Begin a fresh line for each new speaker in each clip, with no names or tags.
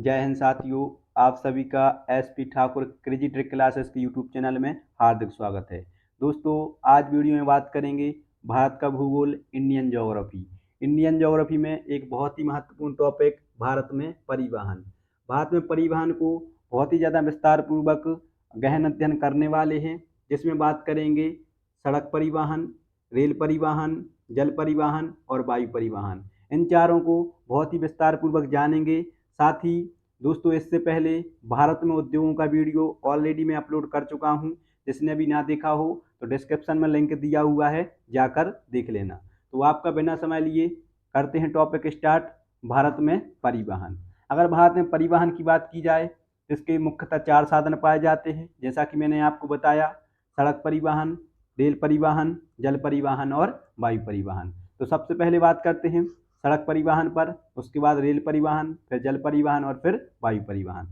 जय हिंद साथियों। आप सभी का SP Thakur crazy trick classes के यूट्यूब चैनल में हार्दिक स्वागत है। दोस्तों, आज वीडियो में बात करेंगे भारत का भूगोल, इंडियन ज्योग्राफी। इंडियन ज्योग्राफी में एक बहुत ही महत्वपूर्ण टॉपिक भारत में परिवहन। भारत में परिवहन को बहुत ही ज़्यादा विस्तार पूर्वक गहन अध्ययन करने वाले हैं, जिसमें बात करेंगे सड़क परिवहन, रेल परिवहन, जल परिवहन और वायु परिवहन। इन चारों को बहुत ही विस्तार पूर्वक जानेंगे। साथ ही दोस्तों, इससे पहले भारत में उद्योगों का वीडियो ऑलरेडी मैं अपलोड कर चुका हूं। जिसने अभी ना देखा हो तो डिस्क्रिप्शन में लिंक दिया हुआ है, जाकर देख लेना। तो आपका बिना समय लिए करते हैं टॉपिक स्टार्ट। भारत में परिवहन। अगर भारत में परिवहन की बात की जाए तो इसके मुख्यतः 4 साधन पाए जाते हैं, जैसा कि मैंने आपको बताया। सड़क परिवहन, रेल परिवहन, जल परिवहन और वायु परिवहन। तो सबसे पहले बात करते हैं सड़क परिवहन पर, उसके बाद रेल परिवहन, फिर जल परिवहन और फिर वायु परिवहन।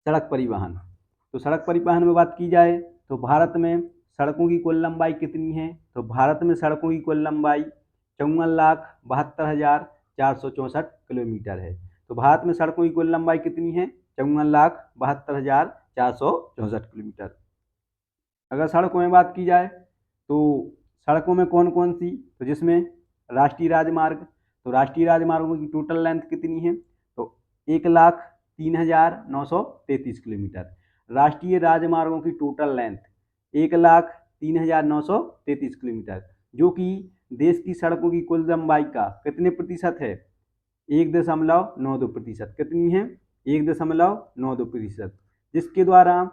सड़क परिवहन। तो सड़क परिवहन में बात की जाए तो भारत में सड़कों की कुल लंबाई कितनी है? तो भारत में सड़कों की कुल लंबाई 54,72,464 किलोमीटर है। तो भारत में सड़कों की कुल लंबाई कितनी है? 54,72,464 किलोमीटर। अगर सड़कों में बात की जाए तो सड़कों में कौन कौन सी, तो जिसमें राष्ट्रीय राजमार्ग। तो राष्ट्रीय राजमार्गों की टोटल लेंथ कितनी है? तो 1,03,933 किलोमीटर। राष्ट्रीय राजमार्गों की टोटल लेंथ 1,03,933 किलोमीटर, जो कि देश की सड़कों की कुल लंबाई का कितने प्रतिशत है? 1.92%। कितनी है? 1.92%। जिसके द्वारा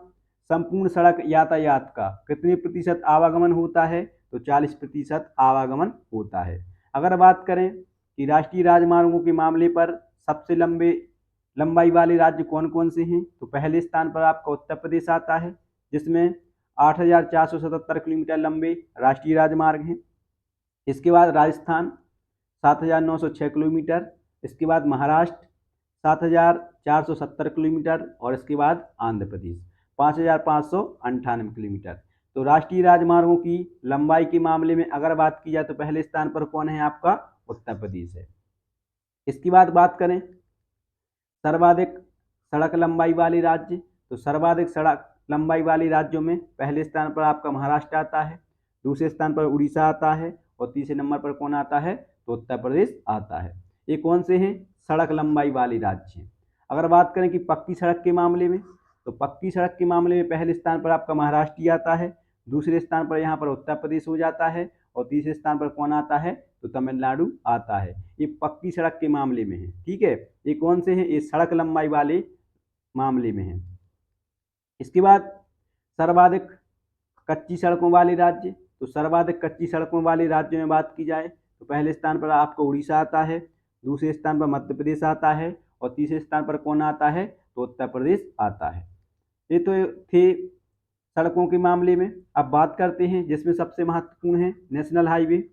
संपूर्ण सड़क यातायात का कितने प्रतिशत आवागमन होता है? तो 40% आवागमन होता है। अगर बात करें कि राष्ट्रीय राजमार्गों के मामले पर सबसे लंबाई वाले राज्य कौन कौन से हैं, तो पहले स्थान पर आपका उत्तर प्रदेश आता है, जिसमें 8,477 किलोमीटर लंबे राष्ट्रीय राजमार्ग हैं। इसके बाद राजस्थान 7,906 किलोमीटर। इसके बाद महाराष्ट्र 7,470 किलोमीटर और इसके बाद आंध्र प्रदेश 5,598 किलोमीटर। तो राष्ट्रीय राजमार्गों की लंबाई के मामले में अगर बात की जाए तो पहले स्थान पर कौन है? आपका उत्तर प्रदेश है। इसकी बात करें सर्वाधिक सड़क लंबाई वाले राज्य, तो सर्वाधिक सड़क लंबाई वाले राज्यों में पहले स्थान पर आपका महाराष्ट्र आता है, दूसरे स्थान पर उड़ीसा आता है और तीसरे नंबर पर कौन आता है? तो उत्तर प्रदेश आता है। ये कौन से हैं? सड़क लंबाई वाले राज्य हैं। अगर बात करें कि पक्की सड़क के मामले में, तो पक्की सड़क के मामले में पहले स्थान पर आपका महाराष्ट्र ही आता है, दूसरे स्थान पर यहाँ पर उत्तर प्रदेश हो जाता है और तीसरे स्थान पर कौन आता है? तो तमिलनाडु आता है। ये पक्की सड़क के मामले में है। ठीक है, ये कौन से हैं? ये सड़क लंबाई वाले मामले में है। इसके बाद सर्वाधिक कच्ची सड़कों वाले राज्य, तो सर्वाधिक कच्ची सड़कों वाले राज्यों में बात की जाए तो पहले स्थान पर आपको उड़ीसा आता है, दूसरे स्थान पर मध्य प्रदेश आता है और तीसरे स्थान पर कौन आता है? तो उत्तर प्रदेश आता है। ये तो थे सड़कों के मामले में। अब बात करते हैं जिसमें सबसे महत्वपूर्ण है नेशनल हाईवे।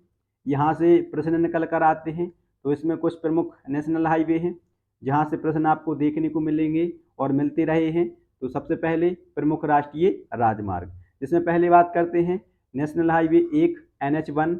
यहाँ से प्रश्न निकल कर आते हैं, तो इसमें कुछ प्रमुख नेशनल हाईवे हैं जहाँ से प्रश्न आपको देखने को मिलेंगे और मिलते रहे हैं। तो सबसे पहले प्रमुख राष्ट्रीय राजमार्ग, जिसमें पहले बात करते हैं नेशनल हाईवे 1 NH1,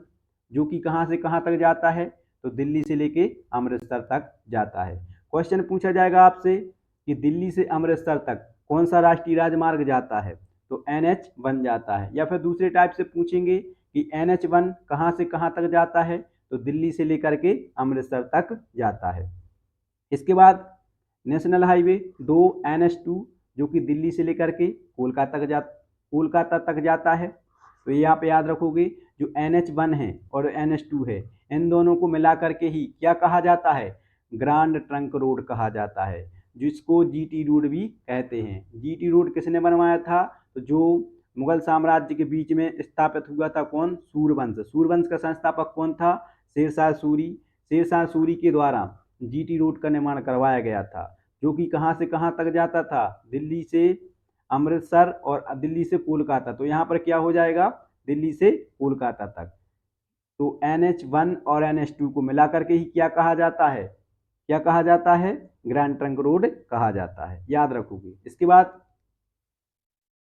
जो कि कहाँ से कहाँ तक जाता है? तो दिल्ली से लेके अमृतसर तक जाता है। क्वेश्चन पूछा जाएगा आपसे कि दिल्ली से अमृतसर तक कौन सा राष्ट्रीय राजमार्ग जाता है? तो NH1 जाता है। या फिर दूसरे टाइप से पूछेंगे कि NH1 कहाँ से कहाँ तक जाता है? तो दिल्ली से लेकर के अमृतसर तक जाता है। इसके बाद नेशनल हाईवे 2 NH2, जो कि दिल्ली से लेकर के कोलकाता तक जाता है। तो यहाँ पे याद रखोगे, जो NH1 है और NH2 है, इन दोनों को मिला करके ही क्या कहा जाता है? ग्रांड ट्रंक रोड कहा जाता है, जिसको GT रोड भी कहते हैं। GT रोड किसने बनवाया था? तो जो मुगल साम्राज्य के बीच में स्थापित हुआ था, कौन? सूर्यवंश। सूर्यवंश का संस्थापक कौन था? शेरशाह सूरी। शेरशाह सूरी के द्वारा GT रोड का निर्माण करवाया गया था, जो कि कहाँ से कहाँ तक जाता था? दिल्ली से अमृतसर और दिल्ली से कोलकाता। तो यहाँ पर क्या हो जाएगा? दिल्ली से कोलकाता तक। तो NH1 और NH2 को मिलाकर के ही क्या कहा जाता है? क्या कहा जाता है? ग्रैंड ट्रंक रोड कहा जाता है, याद रखोगे। इसके बाद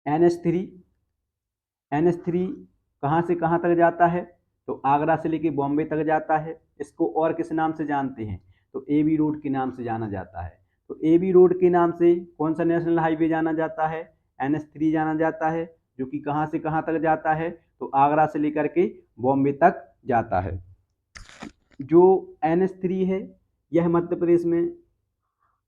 NH3। NH3 कहाँ से कहाँ तक जाता है? तो आगरा से लेके बॉम्बे तक जाता है। इसको और किस नाम से जानते हैं? तो AB रोड के नाम से जाना जाता है। तो AB रोड के नाम से कौन सा नेशनल हाईवे जाना जाता है? NH3 जाना जाता है, जो कि कहाँ से कहाँ तक जाता है? तो आगरा से लेकर के बॉम्बे तक जाता है। जो NH3 है यह मध्य प्रदेश में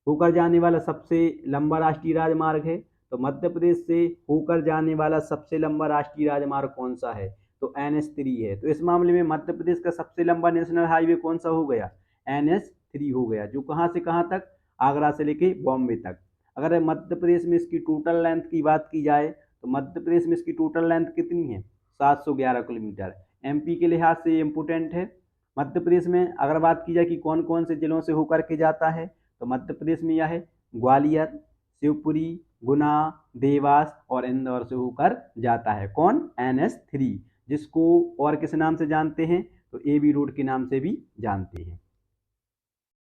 होकर जाने वाला सबसे लंबा राष्ट्रीय राजमार्ग है। तो मध्य प्रदेश से होकर जाने वाला सबसे लंबा राष्ट्रीय राजमार्ग कौन सा है? तो NH3 है। तो इस मामले में मध्य प्रदेश का सबसे लंबा नेशनल हाईवे कौन सा हो गया? NH3 हो गया, जो कहाँ से कहाँ तक? आगरा से लेके बॉम्बे तक। अगर मध्य प्रदेश में इसकी टोटल लेंथ की बात की जाए तो मध्य प्रदेश में इसकी टोटल लेंथ कितनी है? 711 किलोमीटर। MP के लिहाज से ये इम्पोर्टेंट है। मध्य प्रदेश में अगर बात की जाए कि कौन कौन से जिलों से होकर के जाता है, तो मध्य प्रदेश में यह है ग्वालियर, शिवपुरी, गुना, देवास और इंदौर से होकर जाता है। कौन? NH3, जिसको और किस नाम से जानते हैं? तो AB रोड के नाम से भी जानते हैं।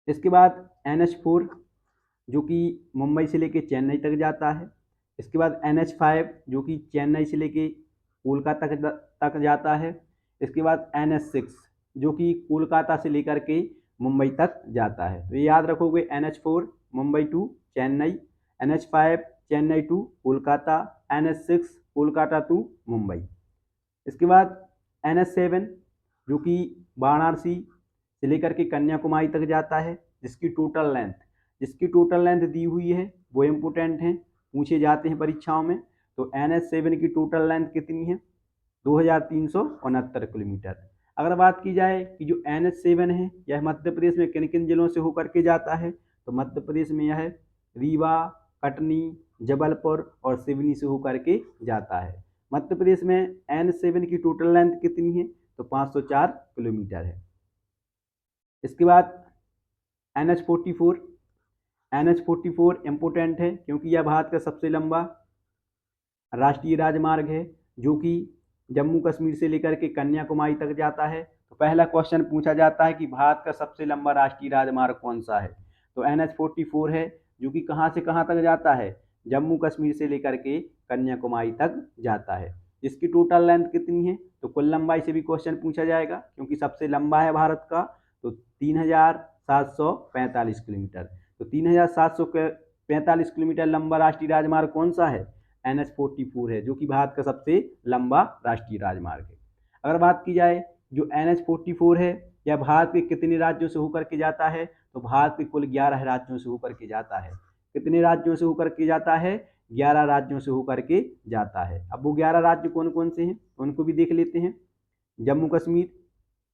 इसके बाद NH4 जो कि मुंबई से लेके चेन्नई तक जाता है। इसके बाद NH5 जो कि चेन्नई से लेके कोलकाता तक जाता है। इसके बाद NH6 जो कि कोलकाता से लेकर के मुंबई तक जाता है। तो ये याद रखोगे, NH4 Mumbai to Chennai, NH5 Chennai to Kolkata, NH6 Kolkata to Mumbai. इसके बाद NH7 जो कि वाराणसी से लेकर के कन्याकुमारी तक जाता है, जिसकी टोटल लेंथ दी हुई है वो इम्पोर्टेंट है, पूछे जाते हैं परीक्षाओं में। तो NH7 की टोटल लेंथ कितनी है? 2369 किलोमीटर। अगर बात की जाए कि जो NH7 है यह मध्य प्रदेश में किन किन जिलों से होकर के जाता है, तो मध्य प्रदेश में यह रीवा, कटनी, जबलपुर और सिवनी से होकर के जाता है। मध्य प्रदेश में NH7 की टोटल लेंथ कितनी है? तो 504 किलोमीटर है। इसके बाद NH44 इम्पोर्टेंट है क्योंकि यह भारत का सबसे लंबा राष्ट्रीय राजमार्ग है, जो कि जम्मू कश्मीर से लेकर के कन्याकुमारी तक जाता है। तो पहला क्वेश्चन पूछा जाता है कि भारत का सबसे लंबा राष्ट्रीय राजमार्ग कौन सा है? तो NH44 है, जो कि कहाँ से कहाँ तक जाता है? जम्मू कश्मीर से लेकर के कन्याकुमारी तक जाता है। इसकी टोटल लेंथ कितनी है? तो कुल लंबाई से भी क्वेश्चन पूछा जाएगा, क्योंकि सबसे लंबा है भारत का। तो 3745 किलोमीटर। तो 3745 किलोमीटर लंबा राष्ट्रीय राजमार्ग कौन सा है? NH44 है, जो कि भारत का सबसे लंबा राष्ट्रीय राजमार्ग है। अगर बात की जाए जो NH44 है यह भारत के कितने राज्यों से होकर के जाता है? तो भारत के कुल 11 राज्यों से होकर के जाता है। कितने राज्यों से होकर के जाता है? 11 राज्यों से होकर के जाता है। अब वो 11 राज्य कौन कौन से हैं उनको भी देख लेते हैं। जम्मू कश्मीर,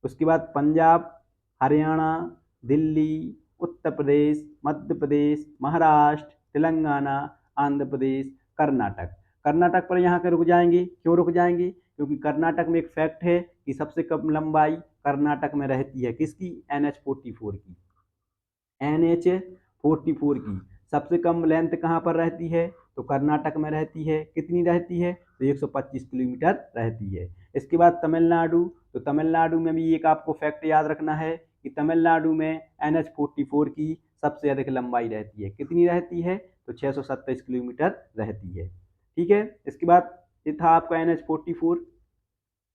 उसके बाद पंजाब, हरियाणा, दिल्ली, उत्तर प्रदेश, मध्य प्रदेश, महाराष्ट्र, तेलंगाना, आंध्र प्रदेश, कर्नाटक। कर्नाटक पर यहाँ के रुक जाएंगे। क्यों रुक जाएंगे? क्योंकि कर्नाटक में एक फैक्ट है कि सबसे कम लंबाई कर्नाटक में रहती है। किसकी? NH44 की। NH44 की सबसे कम लेंथ कहाँ पर रहती है? तो कर्नाटक में रहती है। कितनी रहती है? तो 125 किलोमीटर रहती है। इसके बाद तमिलनाडु, तो तमिलनाडु में भी एक आपको फैक्ट याद रखना है कि तमिलनाडु में NH44 की सबसे अधिक लंबाई रहती है। कितनी रहती है? तो 627 किलोमीटर रहती है। ठीक है। इसके बाद ये था आपका NH44।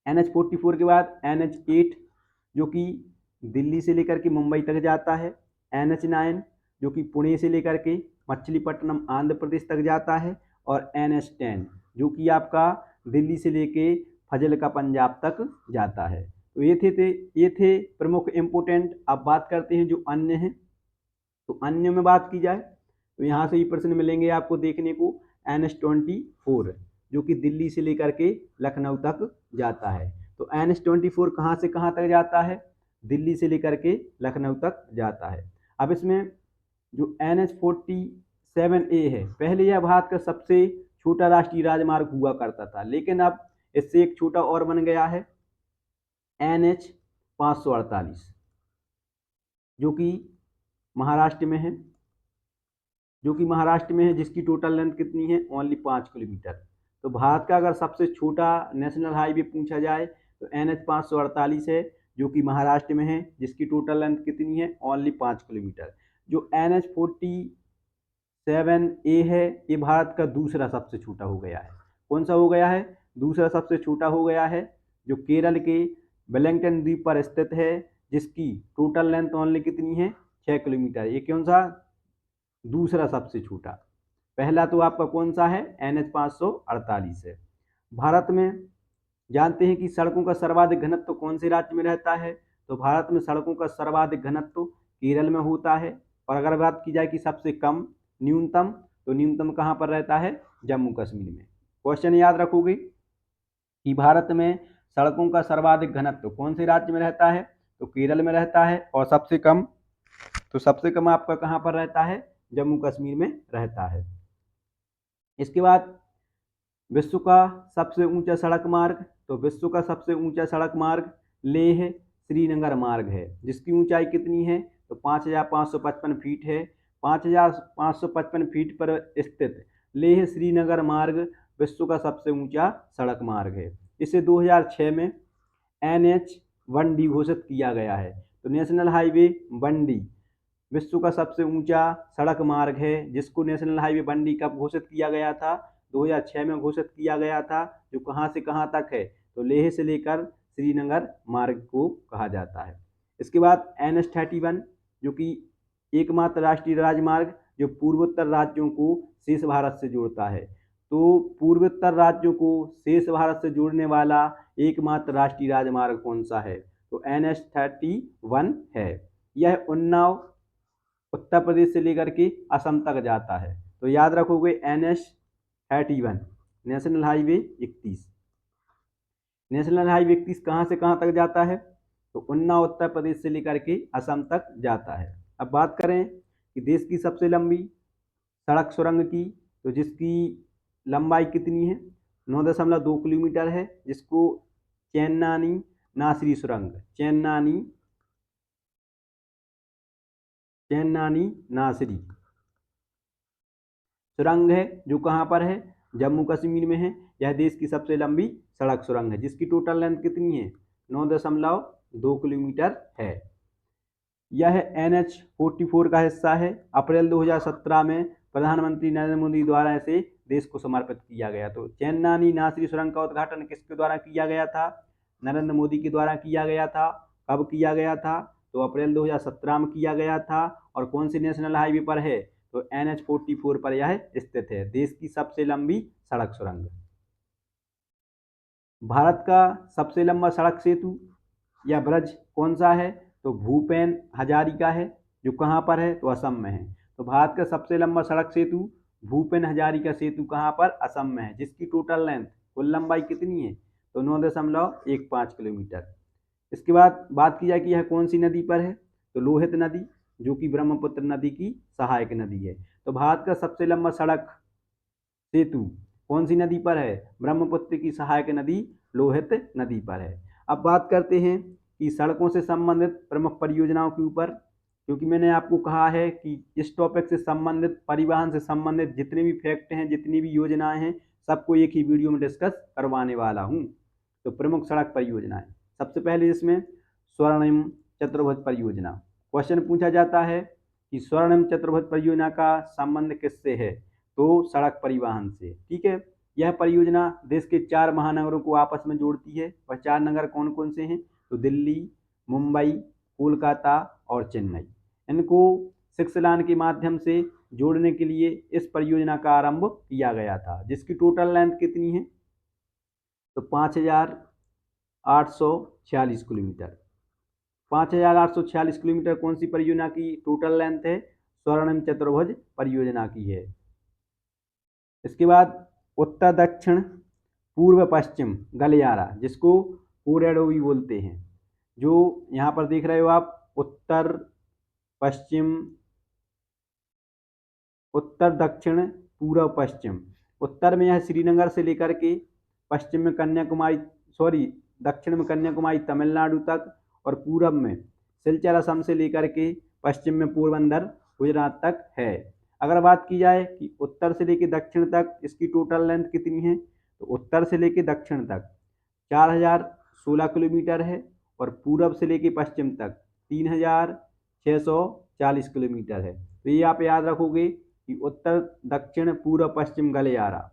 NH44 के बाद NH8 जो कि दिल्ली से लेकर के मुंबई तक जाता है। NH9 जो कि पुणे से लेकर के मछलीपट्टनम आंध्र प्रदेश तक जाता है। और NH10 जो कि आपका दिल्ली से लेके फजलका पंजाब तक जाता है। तो ये थे प्रमुख इम्पोर्टेंट। अब बात करते हैं जो अन्य हैं। तो अन्य में बात की जाए तो यहाँ से ही प्रश्न मिलेंगे आपको देखने को। NH24 जो कि दिल्ली से लेकर के लखनऊ तक जाता है। तो NH24 कहाँ से कहाँ तक जाता है? दिल्ली से लेकर के लखनऊ तक जाता है। अब इसमें जो NH47A है, पहले यह भारत का सबसे छोटा राष्ट्रीय राजमार्ग हुआ करता था, लेकिन अब इससे एक छोटा और बन गया है NH548 जो कि महाराष्ट्र में है, जिसकी टोटल लेंथ कितनी है? Only 5 kilometre. तो भारत का अगर सबसे छोटा नेशनल हाईवे पूछा जाए तो NH548 है, जो कि महाराष्ट्र में है, जिसकी टोटल लेंथ कितनी है? Only 5 kilometre. जो NH47A है ये भारत का दूसरा सबसे छोटा हो गया है। कौन सा हो गया है? दूसरा सबसे छोटा हो गया है, जो केरल के वेलिंगटन द्वीप पर स्थित है, जिसकी टोटल लेंथ ओनली कितनी है? 6 किलोमीटर। ये कौन सा दूसरा सबसे छोटा। पहला तो आपका कौन सा है, NH 548 है। भारत में जानते हैं कि सड़कों का सर्वाधिक घनत्व कौन से राज्य में रहता है, तो भारत में सड़कों का सर्वाधिक घनत्व केरल में होता है। और अगर बात की जाए कि सबसे कम, न्यूनतम, तो न्यूनतम कहाँ पर रहता है, जम्मू कश्मीर में। क्वेश्चन याद रखोगे कि भारत में सड़कों का सर्वाधिक घनत्व कौन से राज्य में रहता है, तो केरल में रहता है। और सबसे कम, तो सबसे कम आपका कहाँ पर रहता है, जम्मू कश्मीर में रहता है। इसके बाद विश्व का सबसे ऊंचा सड़क मार्ग, तो विश्व का सबसे ऊंचा सड़क मार्ग लेह श्रीनगर मार्ग है, जिसकी ऊंचाई कितनी है, तो 5,555 फीट है। 5,555 फीट पर स्थित लेह श्रीनगर मार्ग विश्व का सबसे ऊंचा सड़क मार्ग है। इसे 2006 में NH1D घोषित किया गया है। तो नेशनल हाईवे 1D विश्व का सबसे ऊंचा सड़क मार्ग है, जिसको नेशनल हाईवे 1D कब घोषित किया गया था, 2006 में घोषित किया गया था। जो कहाँ से कहाँ तक है, तो लेह से लेकर श्रीनगर मार्ग को कहा जाता है। इसके बाद NH31 जो कि एकमात्र राष्ट्रीय राजमार्ग जो पूर्वोत्तर राज्यों को शेष भारत से जोड़ता है। तो पूर्वोत्तर राज्यों को शेष भारत से जोड़ने वाला एकमात्र राष्ट्रीय राजमार्ग कौन सा है, तो NH31 है। यह उन्नाव उत्तर प्रदेश से लेकर के असम तक जाता है। तो याद रखोगे NH31 national highway 31। National highway 31 कहाँ से कहाँ तक जाता है, तो उन्नाव उत्तर प्रदेश से लेकर के असम तक जाता है। अब बात करें कि देश की सबसे लंबी सड़क सुरंग की, तो जिसकी लंबाई कितनी है, 9.2 किलोमीटर है, जिसको चेन्नानी नासरी सुरंग, चेन्नानी नासरी सुरंग है, जो कहाँ पर है, जम्मू कश्मीर में है। यह देश की सबसे लंबी सड़क सुरंग है, जिसकी टोटल लेंथ कितनी है, 9.2 किलोमीटर है। यह NH44 का हिस्सा है। अप्रैल 2017 में प्रधानमंत्री नरेंद्र मोदी द्वारा इसे देश को समर्पित किया गया। तो चेन्नानी नासरी सुरंग का उद्घाटन किसके द्वारा किया गया था, नरेंद्र मोदी के द्वारा किया गया था। कब किया गया था, तो अप्रैल 2017 में किया गया था। और कौन सी नेशनल हाईवे पर है, तो NH44 पर यह स्थित है, देश की सबसे लंबी सड़क सुरंग। भारत का सबसे लंबा सड़क सेतु या ब्रिज कौन सा है, तो भूपेन हजारिका है, जो कहाँ पर है, तो असम में है। तो भारत का सबसे लंबा सड़क सेतु भूपेन हजारिका सेतु कहाँ पर, असम में है, जिसकी टोटल लेंथ, कुल लंबाई कितनी है, तो 9.15 किलोमीटर। इसके बाद बात की जाए कि यह कौन सी नदी पर है, तो लोहित नदी, जो कि ब्रह्मपुत्र नदी की सहायक नदी है। तो भारत का सबसे लंबा सड़क सेतु कौन सी नदी पर है, ब्रह्मपुत्र की सहायक नदी लोहित नदी पर है। अब बात करते हैं कि सड़कों से संबंधित प्रमुख परियोजनाओं के ऊपर, क्योंकि मैंने आपको कहा है कि इस टॉपिक से संबंधित, परिवहन से संबंधित जितने भी फैक्ट हैं, जितनी भी योजनाएं हैं, सबको एक ही वीडियो में डिस्कस करवाने वाला हूँ। तो प्रमुख सड़क परियोजनाएं, सबसे पहले इसमें स्वर्णिम चतुर्भुज परियोजना। क्वेश्चन पूछा जाता है कि स्वर्णिम चतुर्भुज परियोजना का संबंध किससे है, तो सड़क परिवहन से। ठीक है, यह परियोजना देश के 4 महानगरों को आपस में जोड़ती है। वह 4 नगर कौन कौन से हैं, तो दिल्ली, मुंबई, कोलकाता और चेन्नई। इनको 6 लाइन के माध्यम से जोड़ने के लिए इस परियोजना का आरंभ किया गया था, जिसकी टोटल लेंथ कितनी है, तो 5,846 किलोमीटर। 5,846 किलोमीटर कौन सी परियोजना की टोटल लेंथ है, स्वर्णिम चतुर्भुज परियोजना की है। इसके बाद उत्तर दक्षिण पूर्व पश्चिम गलियारा, जिसको कोरिडोर भी बोलते हैं, जो यहाँ पर देख रहे हो आप, उत्तर पश्चिम, उत्तर दक्षिण पूर्व पश्चिम। उत्तर में यह श्रीनगर से लेकर के पश्चिम में कन्याकुमारी, दक्षिण में कन्याकुमारी तमिलनाडु तक, और पूर्व में सिलचर असम से लेकर के पश्चिम में पोरबंदर गुजरात तक है। अगर बात की जाए कि उत्तर से लेकर दक्षिण तक इसकी टोटल लेंथ कितनी है, तो उत्तर से लेकर दक्षिण तक 4,016 किलोमीटर है, और पूर्व से लेकर पश्चिम तक 3,640 किलोमीटर है। तो ये आप याद रखोगे कि उत्तर दक्षिण पूर्व पश्चिम गलियारा,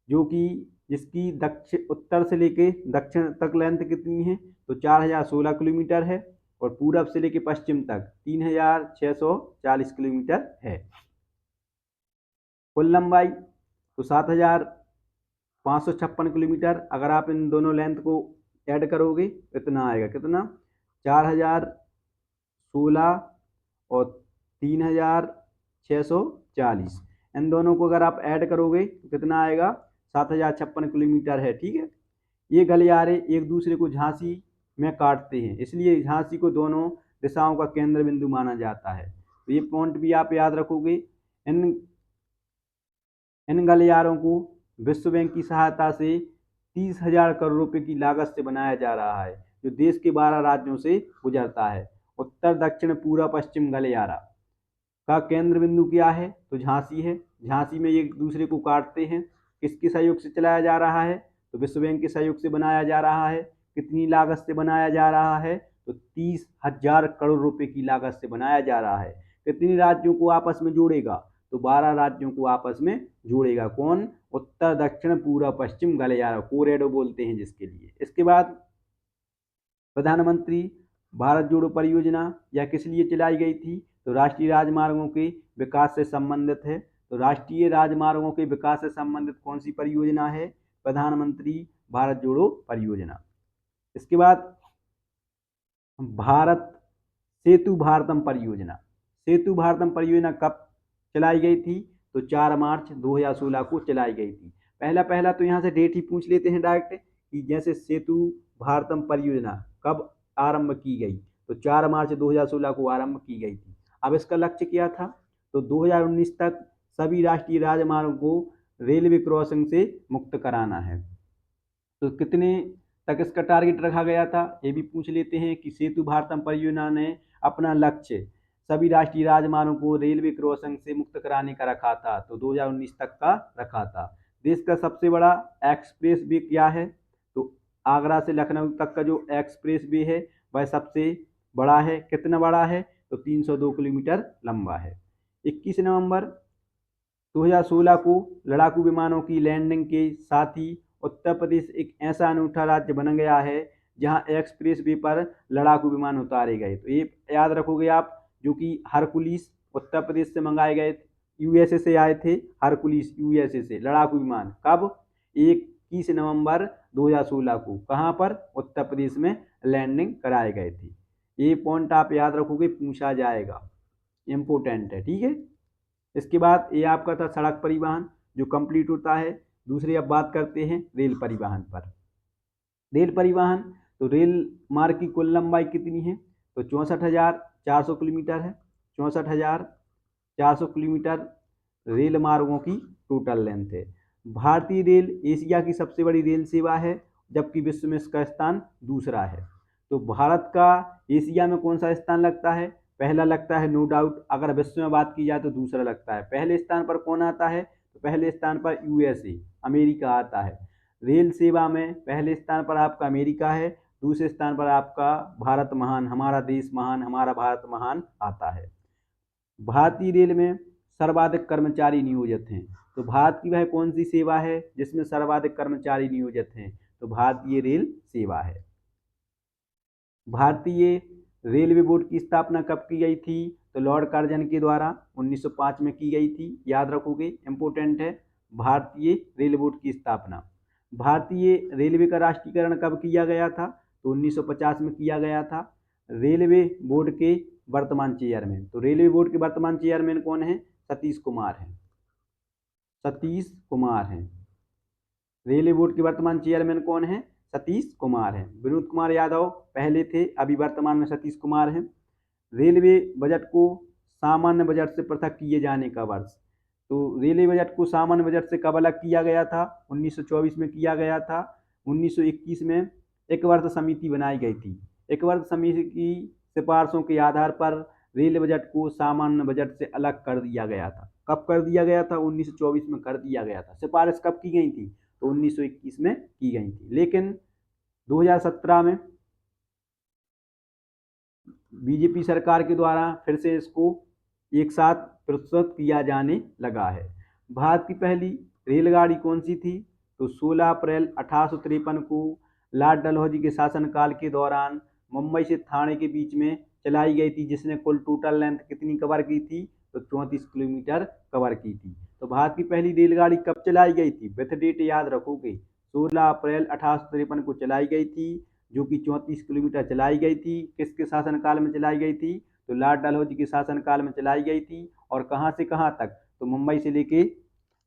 जो कि जिसकी दक्षिण उत्तर से लेके दक्षिण तक लेंथ कितनी है, तो 4,016 किलोमीटर है, और पूरब से लेके पश्चिम तक 3,640 किलोमीटर है। कुल लंबाई तो 7,556 किलोमीटर। अगर आप इन दोनों लेंथ को ऐड करोगे इतना आएगा, कितना, 4,016 और 3,640। इन दोनों को अगर आप ऐड करोगे तो कितना आएगा, 7,056 किलोमीटर है। ठीक है, ये गलियारे एक दूसरे को झांसी में काटते हैं, इसलिए झांसी को दोनों दिशाओं का केंद्र बिंदु माना जाता है। तो ये पॉइंट भी आप याद रखोगे। इन इन गलियारों को विश्व बैंक की सहायता से 30,000 करोड़ रुपए की लागत से बनाया जा रहा है, जो देश के 12 राज्यों से गुजरता है। उत्तर दक्षिण पूर्व पश्चिम गलियारा का केंद्र बिंदु क्या है, तो झांसी है। झांसी में एक दूसरे को काटते हैं। किसके सहयोग से चलाया जा रहा है, तो विश्व बैंक के सहयोग से बनाया जा रहा है। कितनी लागत से बनाया जा रहा है, तो 30,000 करोड़ रुपए की लागत से बनाया जा रहा है। कितनी राज्यों को आपस में जोड़ेगा, तो 12 राज्यों को आपस में जोड़ेगा। कौन, उत्तर दक्षिण पूर्व पश्चिम गलियारा, कोरेडो बोलते हैं जिसके लिए। इसके बाद प्रधानमंत्री भारत जोड़ो परियोजना यह किस लिए चलाई गई थी, तो राष्ट्रीय राजमार्गों के विकास से संबंधित है। तो राष्ट्रीय राजमार्गों के विकास से संबंधित कौन सी परियोजना है, प्रधानमंत्री भारत जोड़ो परियोजना। इसके बाद भारत सेतु भारतम परियोजना। सेतु भारतम परियोजना कब चलाई गई थी, तो 4 मार्च 2016 को चलाई गई थी। पहला तो यहाँ से डेट ही पूछ लेते हैं डायरेक्ट, कि जैसे सेतु भारतम परियोजना कब आरंभ की गई, तो 4 मार्च 2016 को आरंभ की गई थी। अब इसका लक्ष्य क्या था, तो 2019 तक सभी राष्ट्रीय राजमार्गों को रेलवे क्रॉसिंग से मुक्त कराना है। तो कितने तक इसका टारगेट रखा गया था, ये भी पूछ लेते हैं कि सेतु भारतम परियोजना ने अपना लक्ष्य सभी राष्ट्रीय राजमार्गों को रेलवे क्रॉसिंग से मुक्त कराने का रखा था, तो 2019 तक का रखा था। देश का सबसे बड़ा एक्सप्रेस वे क्या है, तो आगरा से लखनऊ तक का जो एक्सप्रेस वे है वह सबसे बड़ा है। कितना बड़ा है, तो 302 किलोमीटर लंबा है। 21 नवंबर 2016 को लड़ाकू विमानों की लैंडिंग के साथ ही उत्तर प्रदेश एक ऐसा अनूठा राज्य बन गया है जहां एक्सप्रेस वे पर लड़ाकू विमान उतारे गए। तो ये याद रखोगे आप, जो कि हरकुलिस उत्तर प्रदेश से मंगाए गए, यूएसए से आए थे। हरकुलिस यूएसए से लड़ाकू विमान कब, 21 नवंबर 2016 को, कहां पर, उत्तर प्रदेश में लैंडिंग कराए गए थे। ये पॉइंट आप याद रखोगे, पूछा जाएगा, इम्पोर्टेंट है। ठीक है, इसके बाद ये आपका था सड़क परिवहन जो कंप्लीट होता है। दूसरी अब बात करते हैं रेल परिवहन पर। रेल परिवहन, तो रेल मार्ग की कुल लंबाई कितनी है, तो 64,400 किलोमीटर है। 64,400 किलोमीटर रेल मार्गों की टोटल लेंथ है। भारतीय रेल एशिया की सबसे बड़ी रेल सेवा है, जबकि विश्व में इसका स्थान दूसरा है। तो भारत का एशिया में कौन सा स्थान लगता है, पहला लगता है नो डाउट। अगर विश्व में बात की जाए तो दूसरा लगता है। पहले स्थान पर कौन आता है, तो पहले स्थान पर यूएसए, अमेरिका आता है। रेल सेवा में पहले स्थान पर आपका अमेरिका है, दूसरे स्थान पर आपका भारत महान, हमारा देश महान, हमारा भारत महान आता है। भारतीय रेल में सर्वाधिक कर्मचारी नियोजित हैं। तो भारत की वह कौन सी सेवा है जिसमें सर्वाधिक कर्मचारी नियोजित हैं, तो भारतीय रेल सेवा है। भारतीय रेलवे बोर्ड की स्थापना कब की गई थी, तो लॉर्ड कर्जन के द्वारा 1905 में की गई थी। याद रखोगे, इंपोर्टेंट है, भारतीय रेल बोर्ड की स्थापना। भारतीय रेलवे का राष्ट्रीयकरण कब किया गया था, तो 1950 में किया गया था। रेलवे बोर्ड के वर्तमान चेयरमैन, तो रेलवे बोर्ड के वर्तमान चेयरमैन कौन है, सतीश कुमार हैं। सतीश कुमार हैं। रेलवे बोर्ड के वर्तमान चेयरमैन कौन है, सतीश कुमार हैं। विनोद कुमार यादव पहले थे, अभी वर्तमान में सतीश कुमार हैं। रेलवे बजट को सामान्य बजट से पृथक किए जाने का वर्ष, तो रेलवे बजट को सामान्य बजट से कब अलग किया गया था, 1924 में किया गया था। 1921 में एक वर्ष समिति बनाई गई थी। एक वर्ष समिति की सिफारिशों के आधार पर रेल बजट को सामान्य बजट से अलग कर दिया गया था। कब कर दिया गया था, 1924 में कर दिया गया था। सिफारिश कब की गई थी, तो 1921 में की गई थी। लेकिन 2017 में बीजेपी सरकार के द्वारा फिर से इसको एक साथ प्रस्तुत किया जाने लगा है। भारत की पहली रेलगाड़ी कौन सी थी, तो 16 अप्रैल 1853 को लॉर्ड डलहौजी के शासनकाल के दौरान मुंबई से ठाणे के बीच में चलाई गई थी, जिसने कुल टोटल लेंथ कितनी कवर की थी, तो 34 किलोमीटर कवर की थी। तो भारत की पहली रेलगाड़ी कब चलाई गई थी? विथ डेट याद रखोगे, 16 अप्रैल 1853 को चलाई गई थी, जो कि 34 किलोमीटर चलाई गई थी। किसके शासनकाल में चलाई गई थी? तो लॉर्ड डलहौजी के शासनकाल में चलाई गई थी। और कहाँ से कहाँ तक? तो मुंबई से लेके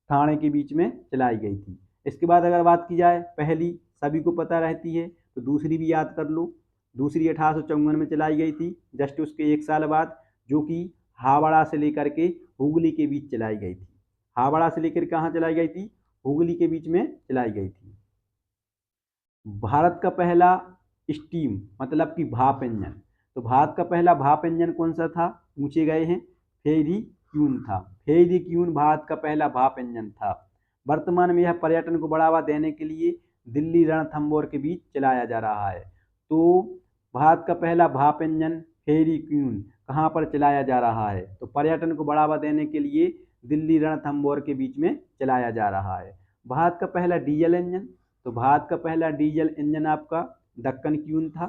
ठाणे के बीच में चलाई गई थी। इसके बाद अगर बात की जाए, पहली सभी को पता रहती है, तो दूसरी भी याद कर लो। दूसरी 1854 में चलाई गई थी, जस्ट उसके एक साल बाद, जो कि हावड़ा से लेकर के हुगली के बीच चलाई गई थी। हावड़ा से लेकर कहाँ चलाई गई थी? हुगली के बीच में चलाई गई थी। भारत का पहला स्टीम मतलब कि भाप इंजन, तो भारत का पहला भाप इंजन कौन सा था? पूछे गए हैं, फेरी क्यून था। फेरी क्यून भारत का पहला भाप इंजन था। वर्तमान में यह पर्यटन को बढ़ावा देने के लिए दिल्ली रणथंबोर के बीच चलाया जा रहा है। तो भारत का पहला भाप इंजन फेरी क्यून कहाँ पर चलाया जा रहा है? तो पर्यटन को बढ़ावा देने के लिए दिल्ली रणथंबोर के बीच में चलाया जा रहा है। भारत का पहला डीजल इंजन, तो भारत का पहला डीजल इंजन आपका दक्कन क्यून था।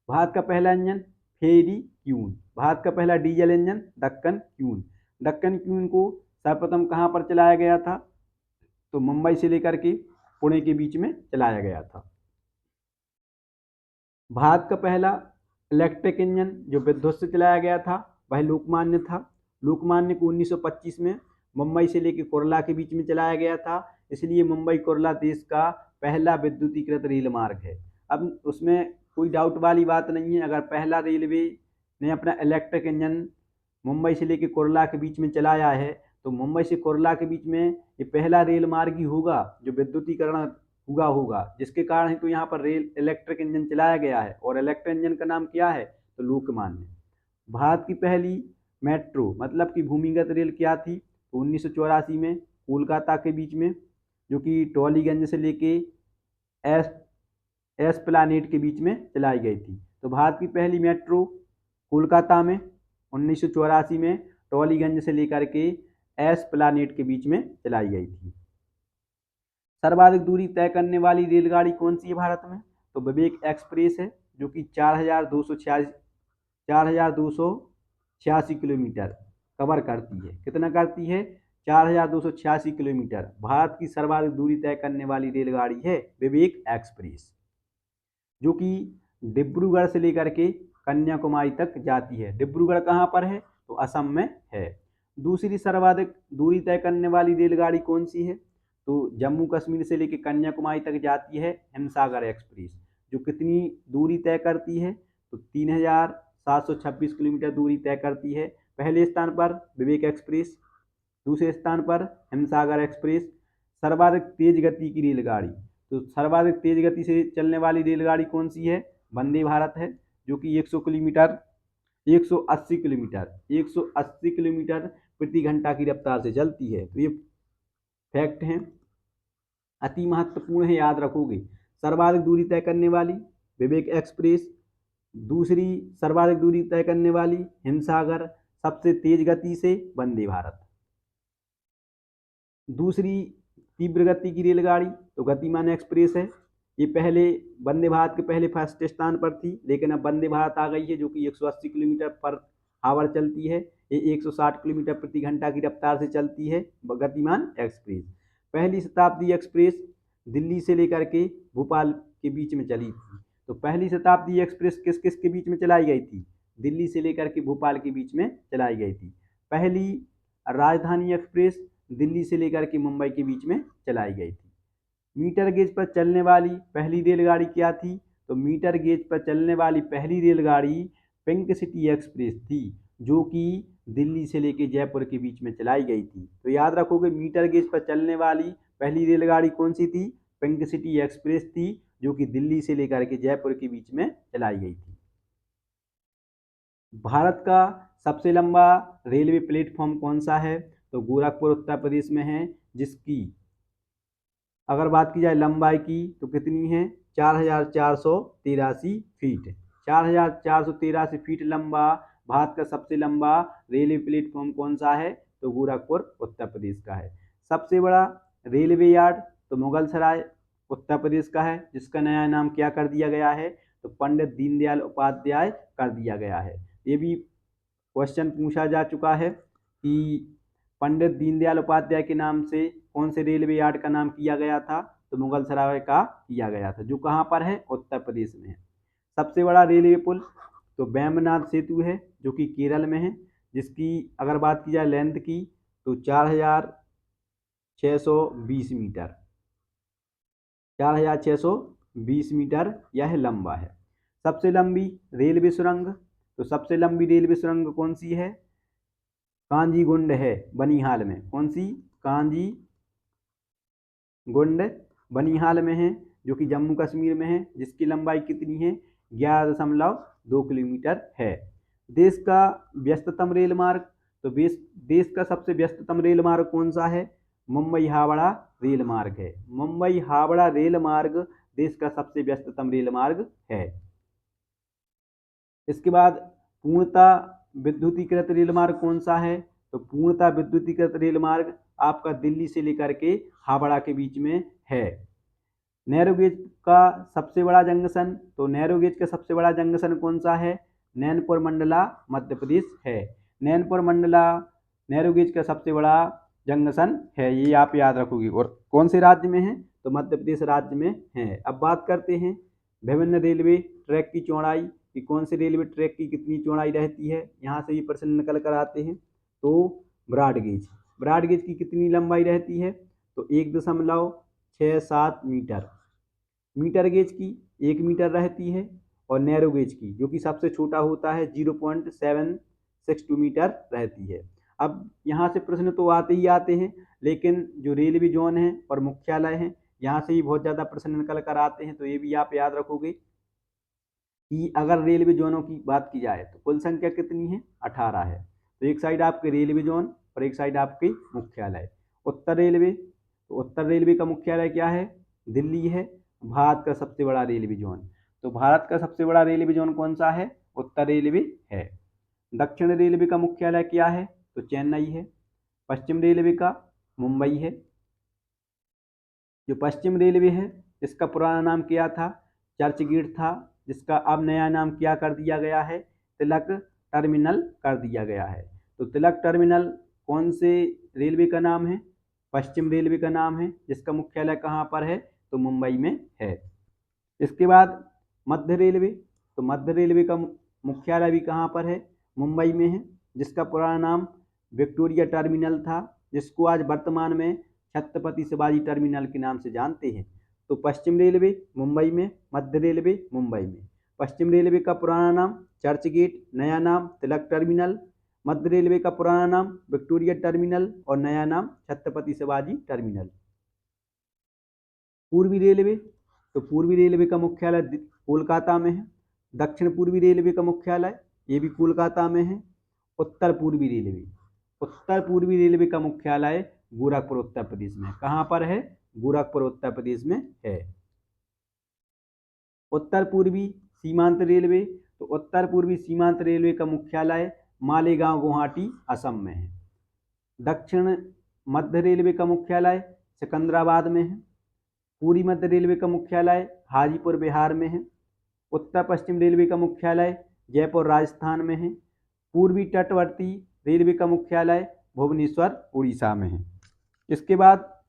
भारत का पहला इंजन फेरी क्यून, भारत का पहला diesel engine Deccan queen. Deccan queen को सर्वप्रथम कहाँ पर चलाया गया था? तो मुंबई से लेकर के पुणे के बीच में चलाया गया था। भारत का पहला इलेक्ट्रिक इंजन जो विद्युत से चलाया गया था वह लोकमान्य था। लोकमान्य को 1925 में मुंबई से लेकर कुर्ला के बीच में चलाया गया था, इसलिए मुंबई कुर्ला देश का पहला विद्युतीकृत रेल मार्ग है। अब उसमें कोई डाउट वाली बात नहीं है, अगर पहला रेलवे ने अपना इलेक्ट्रिक इंजन मुंबई से लेकर कुर्ला के बीच में चलाया है, तो मुंबई से कुर्ला के बीच में ये पहला रेल मार्ग ही होगा जो विद्युतीकरण हुआ होगा, जिसके कारण ही तो यहाँ पर रेल इलेक्ट्रिक इंजन चलाया गया है। और इलेक्ट्रिक इंजन का नाम क्या है? तो लोकमान्य। भारत की पहली मेट्रो मतलब कि भूमिगत रेल क्या थी? तो 1984 में कोलकाता के बीच में, जो कि टॉलीगंज से लेके एस एस्प्लानेड के बीच में चलाई गई थी। तो भारत की पहली मेट्रो कोलकाता में 1984 में टॉलीगंज से लेकर के एस्प्लानेड के बीच में चलाई गई थी। सर्वाधिक दूरी तय करने वाली रेलगाड़ी कौन सी है भारत में? तो विवेक एक्सप्रेस है, जो कि 4,286 किलोमीटर कवर करती है। कितना करती है? 4,286 किलोमीटर। भारत की सर्वाधिक दूरी तय करने वाली रेलगाड़ी है विवेक एक्सप्रेस, जो कि डिब्रूगढ़ से लेकर के कन्याकुमारी तक जाती है। डिब्रूगढ़ कहाँ पर है? तो असम में है। दूसरी सर्वाधिक दूरी तय करने वाली रेलगाड़ी कौन सी है? तो जम्मू कश्मीर से लेकर कन्याकुमारी तक जाती है हिमसागर एक्सप्रेस, जो कितनी दूरी तय करती है? तो 3,726 किलोमीटर दूरी तय करती है। पहले स्थान पर विवेक एक्सप्रेस, दूसरे स्थान पर हिमसागर एक्सप्रेस। सर्वाधिक तेज गति की रेलगाड़ी, तो सर्वाधिक तेज गति से चलने वाली रेलगाड़ी कौन सी है? वंदे भारत है, जो कि 180 किलोमीटर प्रति घंटा की रफ्तार से चलती है। तो ये फैक्ट हैं, अति महत्वपूर्ण है, याद रखोगे। सर्वाधिक दूरी तय करने वाली विवेक एक्सप्रेस, दूसरी सर्वाधिक दूरी तय करने वाली हिमसागर, सबसे तेज गति से वंदे भारत। दूसरी तीव्र गति की रेलगाड़ी तो गतिमान एक्सप्रेस है। ये पहले वंदे भारत के पहले फर्स्ट स्थान पर थी, लेकिन अब वंदे भारत आ गई है, जो कि 180 किलोमीटर पर आवर चलती है। ये 160 किलोमीटर प्रति घंटा की रफ्तार से चलती है गतिमान एक्सप्रेस। पहली शताब्दी एक्सप्रेस दिल्ली से लेकर के भोपाल के बीच में चली थी। तो पहली शताब्दी एक्सप्रेस किस किस के बीच में चलाई गई थी? दिल्ली से लेकर के भोपाल के बीच में चलाई गई थी। पहली राजधानी एक्सप्रेस दिल्ली से लेकर के मुंबई के बीच में चलाई गई थी। मीटर गेज पर चलने वाली पहली रेलगाड़ी क्या थी? तो मीटर गेज पर चलने वाली पहली रेलगाड़ी पिंक सिटी एक्सप्रेस थी, जो कि दिल्ली से लेकर जयपुर के बीच में चलाई गई थी। तो याद रखोगे, मीटर गेज पर चलने वाली पहली रेलगाड़ी कौन सी थी? पिंक सिटी एक्सप्रेस थी, जो कि दिल्ली से लेकर के जयपुर के बीच में चलाई गई थी। भारत का सबसे लंबा रेलवे प्लेटफॉर्म कौन सा है? तो गोरखपुर उत्तर प्रदेश में है, जिसकी अगर बात की जाए लंबाई की तो कितनी है? 4,483 फीट। 4,483 फीट लंबा भारत का सबसे लंबा रेलवे प्लेटफॉर्म कौन सा है? तो गोरखपुर उत्तर प्रदेश का है। सबसे बड़ा रेलवे यार्ड तो मुगलसराय उत्तर प्रदेश का है, जिसका नया नाम क्या कर दिया गया है? तो पंडित दीनदयाल उपाध्याय कर दिया गया है। ये भी क्वेश्चन पूछा जा चुका है। कि पंडित दीनदयाल उपाध्याय के नाम से कौन से रेलवे यार्ड का नाम किया गया था, तो मुगलसराय का किया गया था, जो कहाँ पर है, उत्तर प्रदेश में है। सबसे बड़ा रेलवे पुल तो वेम्बनाड सेतु है, जो कि केरल में है, जिसकी अगर बात की जाए लेंथ की तो 4620 मीटर, 4620 मीटर यह लंबा है। सबसे लंबी रेलवे सुरंग, तो सबसे लंबी रेलवे सुरंग कौन सी है, कांजीगुंड है बनिहाल में। कौन सी, कांजी गुंड बनिहाल में है, जो कि जम्मू कश्मीर में है, जिसकी लंबाई कितनी है, 11.2 किलोमीटर है। देश का व्यस्ततम रेल मार्ग, तो देश का सबसे व्यस्ततम रेल मार्ग कौन सा है, मुंबई हावड़ा रेल मार्ग है। मुंबई हावड़ा रेल मार्ग देश का सबसे व्यस्ततम रेल मार्ग है। इसके बाद पूर्णतः विद्युतीकृत रेल मार्ग कौन सा है, तो पूर्णतः विद्युतीकृत रेल मार्ग आपका दिल्ली से लेकर के हावड़ा के बीच में है। नैरो गेज का सबसे बड़ा जंक्शन, तो नैरो गेज का सबसे बड़ा जंक्शन कौन सा है, नैनपुर मंडला मध्य प्रदेश है। नैनपुर मंडला नैरो गेज का सबसे बड़ा जंक्शन है, ये आप याद रखोगे। और कौन से राज्य में है, तो मध्य प्रदेश राज्य में है। अब बात करते हैं विभिन्न रेलवे ट्रैक की चौड़ाई, कि कौन से रेलवे ट्रैक की कितनी चौड़ाई रहती है, यहाँ से ये प्रश्न निकल कर आते हैं। तो ब्रॉड गेज की कितनी लंबाई रहती है, तो 1.67 मीटर। मीटर गेज की 1 मीटर रहती है, और नैरो गेज की, जो कि सबसे छोटा होता है, 0.762 मीटर रहती है। अब यहाँ से प्रश्न तो आते ही आते हैं, लेकिन जो रेलवे जोन है और मुख्यालय है, यहाँ से ही बहुत ज़्यादा प्रश्न निकल कर आते हैं। तो ये भी आप याद रखोगे कि अगर रेलवे जोनों की बात की जाए तो कुल संख्या कितनी है, 18 है। तो एक साइड आपके रेलवे जोन और एक साइड आपके मुख्यालय। उत्तर रेलवे, तो उत्तर रेलवे का मुख्यालय क्या है, दिल्ली है। भारत का सबसे बड़ा रेलवे जोन, तो भारत का सबसे बड़ा रेलवे जोन कौन सा है, उत्तर रेलवे है। दक्षिण रेलवे का मुख्यालय क्या है, तो चेन्नई है। पश्चिम रेलवे का मुंबई है। जो पश्चिम रेलवे है, इसका पुराना नाम क्या था, चर्च गेट था, जिसका अब नया नाम क्या कर दिया गया है, तिलक टर्मिनल कर दिया गया है। तो तिलक टर्मिनल कौन से रेलवे का नाम है, पश्चिम रेलवे का नाम है, जिसका मुख्यालय कहाँ पर है, तो मुंबई में है। इसके बाद मध्य रेलवे, तो मध्य रेलवे का मुख्यालय भी कहाँ पर है, मुंबई में है, जिसका पुराना नाम विक्टोरिया टर्मिनल था, जिसको आज वर्तमान में छत्रपति शिवाजी टर्मिनल के नाम से जानते हैं। तो पश्चिम रेलवे मुंबई में, मध्य रेलवे मुंबई में। पश्चिम रेलवे का पुराना नाम चर्च गेट, नया नाम तिलक टर्मिनल। मध्य रेलवे का पुराना नाम विक्टोरिया टर्मिनल और नया नाम छत्रपति शिवाजी टर्मिनल। पूर्वी रेलवे, तो पूर्वी रेलवे का मुख्यालय कोलकाता में है। दक्षिण पूर्वी रेलवे का मुख्यालय ये भी कोलकाता में है। उत्तर पूर्वी रेलवे, उत्तर पूर्वी रेलवे का मुख्यालय गोरखपुर उत्तर प्रदेश में। कहाँ पर है, गोरखपुर उत्तर प्रदेश में है। उत्तर पूर्वी सीमांत रेलवे, तो उत्तर पूर्वी सीमांत रेलवे का मुख्यालय मालेगांव गुवाहाटी असम में है। दक्षिण मध्य रेलवे का मुख्यालय सिकंदराबाद में है। पूर्वी मध्य रेलवे का मुख्यालय हाजीपुर बिहार में है। उत्तर पश्चिम रेलवे का मुख्यालय जयपुर राजस्थान में है। पूर्वी तटवर्ती रेलवे का मुख्यालय भुवनेश्वर उड़ीसा में है। इसके बाद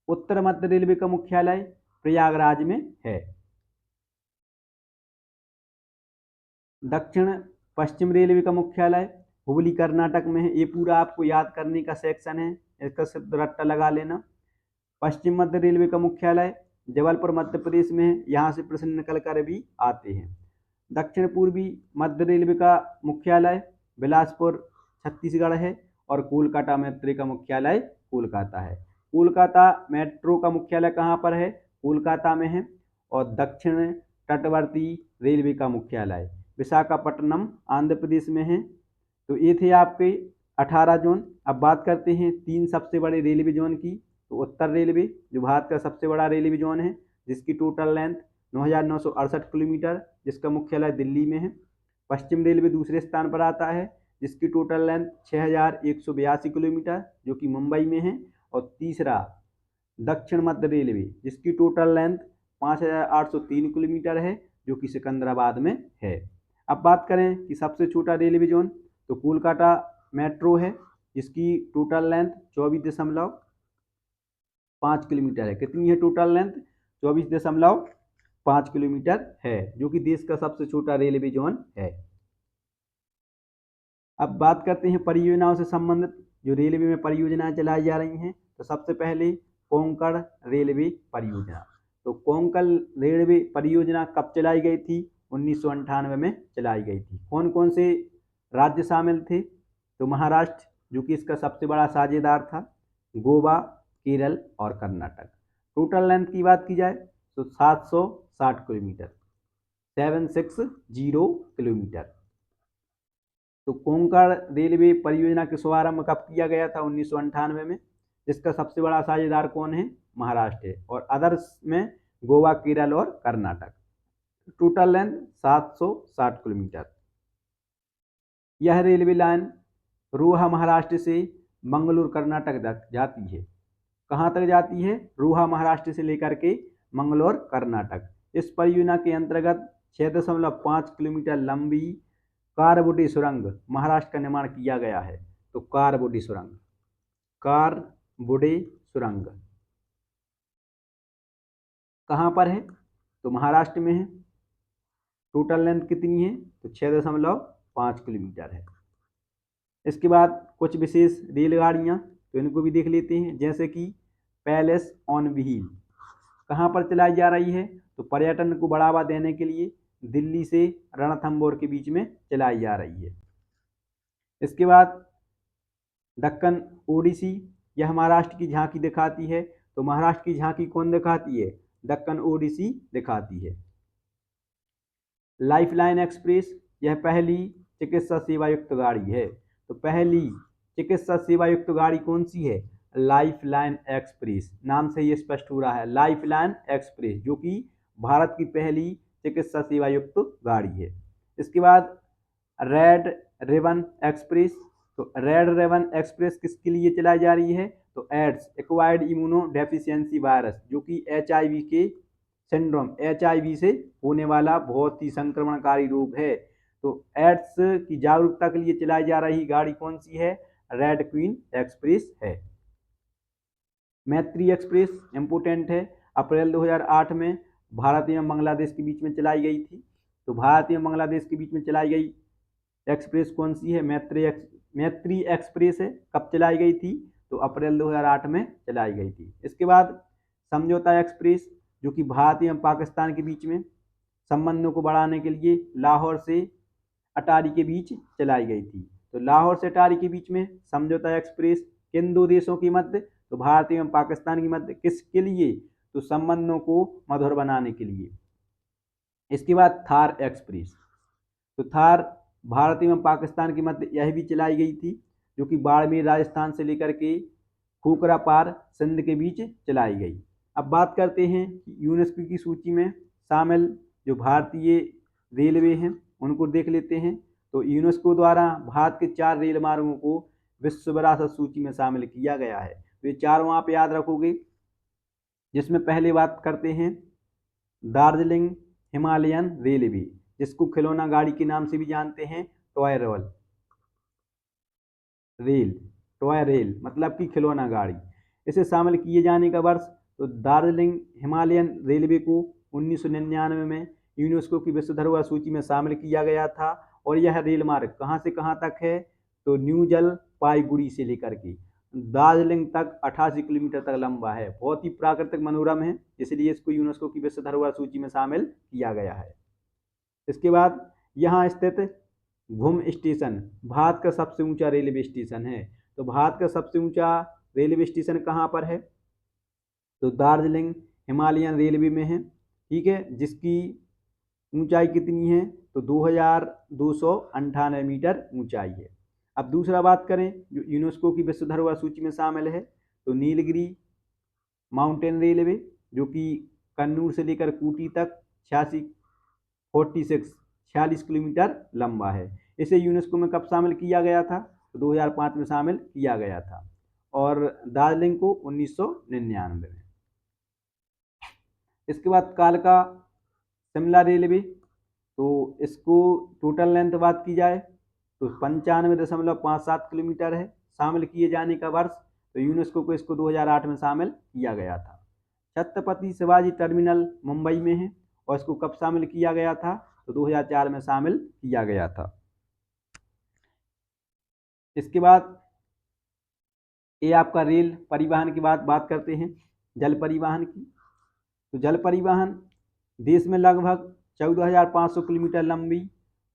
उत्तर मध्य रेलवे का मुख्यालय प्रयागराज में है। दक्षिण पश्चिम रेलवे का मुख्यालय हुबली कर्नाटक में है। ये पूरा आपको याद करने का सेक्शन है, इसका सिर्फ रट्टा लगा लेना। पश्चिम मध्य रेलवे का मुख्यालय जबलपुर मध्य प्रदेश में है, यहाँ से प्रश्न निकल कर भी आते हैं। दक्षिण पूर्वी मध्य रेलवे का मुख्यालय बिलासपुर छत्तीसगढ़ है, और कोलकाता मेट्रो का मुख्यालय कोलकाता है। कोलकाता मेट्रो का मुख्यालय कहाँ पर है, कोलकाता में है। और दक्षिण तटवर्ती रेलवे का मुख्यालय विशाखापट्टनम आंध्र प्रदेश में है। तो ये थे आपके 18 जोन। अब बात करते हैं 3 सबसे बड़े रेलवे जोन की। तो उत्तर रेलवे जो भारत का सबसे बड़ा रेलवे जोन है, जिसकी टोटल लेंथ 9,968 किलोमीटर, जिसका मुख्यालय दिल्ली में है। पश्चिम रेलवे दूसरे स्थान पर आता है, जिसकी टोटल लेंथ 6,182 किलोमीटर, जो कि मुंबई में है। और तीसरा दक्षिण मध्य रेलवे, जिसकी टोटल लेंथ 5,803 किलोमीटर है, जो कि सिकंदराबाद में है। अब बात करें कि सबसे छोटा रेलवे जोन, तो कोलकाता मेट्रो है, जिसकी टोटल लेंथ 24.5 किलोमीटर है। कितनी है टोटल लेंथ? 24.5 किलोमीटर है, जो कि देश का सबसे छोटा रेलवे जोन है। अब बात करते हैं परियोजनाओं से संबंधित जो रेलवे में परियोजनाएं चलाई जा रही हैं। तो सबसे पहले कोंकण रेलवे परियोजना। तो कोंकण रेलवे परियोजना कब चलाई गई थी? 1998 में चलाई गई थी। कौन कौन से राज्य शामिल थे? तो महाराष्ट्र, जो कि इसका सबसे बड़ा साझेदार था, गोवा, केरल और कर्नाटक। टोटल लेंथ की बात की जाए तो 760 किलोमीटर, 760 किलोमीटर। तो कोंकण रेलवे परियोजना के शुभारंभ कब किया गया था? 1998 में। जिसका सबसे बड़ा साझेदार कौन है? महाराष्ट्र है, और अदर्स में गोवा, केरल और कर्नाटक। टोटल लेंथ 760 किलोमीटर। यह रेलवे लाइन रोहा महाराष्ट्र से मंगलूर कर्नाटक तक जाती है। कहाँ तक जाती है? रोहा महाराष्ट्र से लेकर के मंगलौर कर्नाटक। इस परियोजना के अंतर्गत 6.5 किलोमीटर लंबी कारबुडी सुरंग महाराष्ट्र का निर्माण किया गया है। तो कारबुडी सुरंग, कारबुडी सुरंग कहाँ पर है? तो महाराष्ट्र में है। टोटल लेंथ कितनी है? तो 6.5 किलोमीटर है। इसके बाद कुछ विशेष रेलगाड़ियाँ, तो इनको भी देख लेते हैं। जैसे कि पैलेस ऑन व्हील कहाँ पर चलाई जा रही है? तो पर्यटन को बढ़ावा देने के लिए दिल्ली से रणथंबोर के बीच में चलाई जा रही है। इसके बाद दक्कन ओडिसी, यह महाराष्ट्र की झांकी दिखाती है। तो महाराष्ट्र की झांकी कौन दिखाती है? दक्कन ओडिसी दिखाती है। लाइफलाइन एक्सप्रेस, यह पहली चिकित्सा सेवा युक्त गाड़ी है। तो पहली चिकित्सा सेवा युक्त गाड़ी कौन सी है? Lifeline express. नाम से ये स्पष्ट हो रहा है, लाइफलाइन एक्सप्रेस, जो कि भारत की पहली चिकित्सा सेवा युक्त गाड़ी है। इसके बाद रेड रिबन एक्सप्रेस। तो रेड रिबन एक्सप्रेस किसके लिए चलाई जा रही है? तो AIDS, acquired immunodeficiency virus, जो कि HIV के सिंड्रोम, HIV से होने वाला बहुत ही संक्रमणकारी रोग है। तो एड्स की जागरूकता के लिए चलाई जा रही गाड़ी कौन सी है? रेड क्वीन एक्सप्रेस है। मैत्री एक्सप्रेस इम्पोर्टेंट है, अप्रैल 2008 में भारत एवं बांग्लादेश के बीच में चलाई गई थी। तो भारत एवं बांग्लादेश के बीच में चलाई गई एक्सप्रेस कौन सी है? मैत्री एक्सप्रेस है। कब चलाई गई थी? तो अप्रैल 2008 में चलाई गई थी। इसके बाद समझौता एक्सप्रेस, जो कि भारत एवं पाकिस्तान के बीच में संबंधों को बढ़ाने के लिए लाहौर से अटारी के बीच चलाई गई थी। तो लाहौर से अटारी के बीच में समझौता एक्सप्रेस किन दो देशों के मध्य? तो भारत एवं पाकिस्तान के मध्य। किसके लिए? तो संबंधों को मधुर बनाने के लिए। इसके बाद थार एक्सप्रेस। तो थार भारत एवं पाकिस्तान के मध्य यह भी चलाई गई थी, जो कि बाड़मेर राजस्थान से लेकर के खूकरा पार सिंध के बीच चलाई गई। अब बात करते हैं यूनेस्को की सूची में शामिल जो भारतीय रेलवे हैं, उनको देख लेते हैं। तो यूनेस्को द्वारा भारत के 4 रेल मार्गों को विश्व विरासत सूची में शामिल किया गया है। तो ये 4 आप याद रखोगे, जिसमें पहले बात करते हैं दार्जिलिंग हिमालयन रेलवे, जिसको खिलौना गाड़ी के नाम से भी जानते हैं, टॉय रेल, टॉय रेल मतलब कि खिलौना गाड़ी। इसे शामिल किए जाने का वर्ष, तो दार्जिलिंग हिमालयन रेलवे को 1999 में यूनेस्को की विश्व धरोहर सूची में शामिल किया गया था। और यह रेल मार्ग कहाँ से कहाँ तक है? तो न्यू जलपाईगुड़ी से लेकर के दार्जिलिंग तक 88 किलोमीटर तक लंबा है। बहुत ही प्राकृतिक मनोरम है, इसलिए इसको यूनेस्को की विश्व धरोहर सूची में शामिल किया गया है। इसके बाद यहाँ स्थित घुम स्टेशन भारत का सबसे ऊंचा रेलवे स्टेशन है। तो भारत का सबसे ऊंचा रेलवे स्टेशन कहाँ पर है? तो दार्जिलिंग हिमालयन रेलवे में है। ठीक है, जिसकी ऊंचाई कितनी है? तो 2298 मीटर ऊंचाई है। अब दूसरा बात करें जो यूनेस्को की विश्व धरोहर सूची में शामिल है, तो नीलगिरी माउंटेन रेलवे, जो कि कन्नूर से लेकर कूटी तक 46 किलोमीटर लंबा है। इसे यूनेस्को में कब शामिल किया गया था? तो 2005 में शामिल किया गया था, और दार्जिलिंग को 1999 में। इसके बाद कालका शिमला रेलवे, तो इसको टोटल लेंथ बात की जाए तो 95.57 किलोमीटर है, शामिल किए जाने का वर्ष, तो यूनेस्को को इसको 2008 में शामिल किया गया था। छत्रपति शिवाजी टर्मिनल मुंबई में है और इसको कब शामिल किया गया था, तो 2004 में शामिल किया गया था। इसके बाद ये आपका रेल परिवहन की बात करते हैं, जल परिवहन की। तो जल परिवहन देश में लगभग 14,500 किलोमीटर लंबी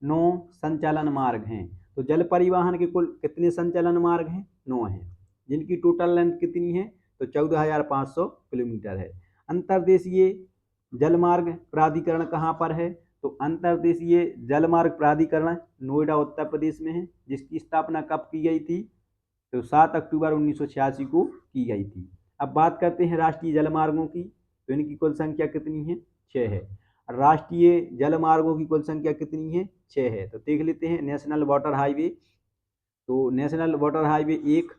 9 संचालन मार्ग हैं। तो जल परिवहन के कुल कितने संचालन मार्ग हैं? 9 हैं, जिनकी टोटल लेंथ कितनी है? तो 14,500 किलोमीटर है। अंतर्देशीय जलमार्ग प्राधिकरण कहाँ पर है? तो अंतर्देशीय जलमार्ग प्राधिकरण नोएडा उत्तर प्रदेश में है, जिसकी स्थापना कब की गई थी? तो 7 अक्टूबर 1986 को की गई थी। अब बात करते हैं राष्ट्रीय जलमार्गों की। तो इनकी कुल संख्या कितनी है? 6 है। राष्ट्रीय जलमार्गों की कुल संख्या कितनी है? 6 है। तो देख लेते हैं। नेशनल वाटर हाईवे, तो नेशनल वाटर हाईवे 1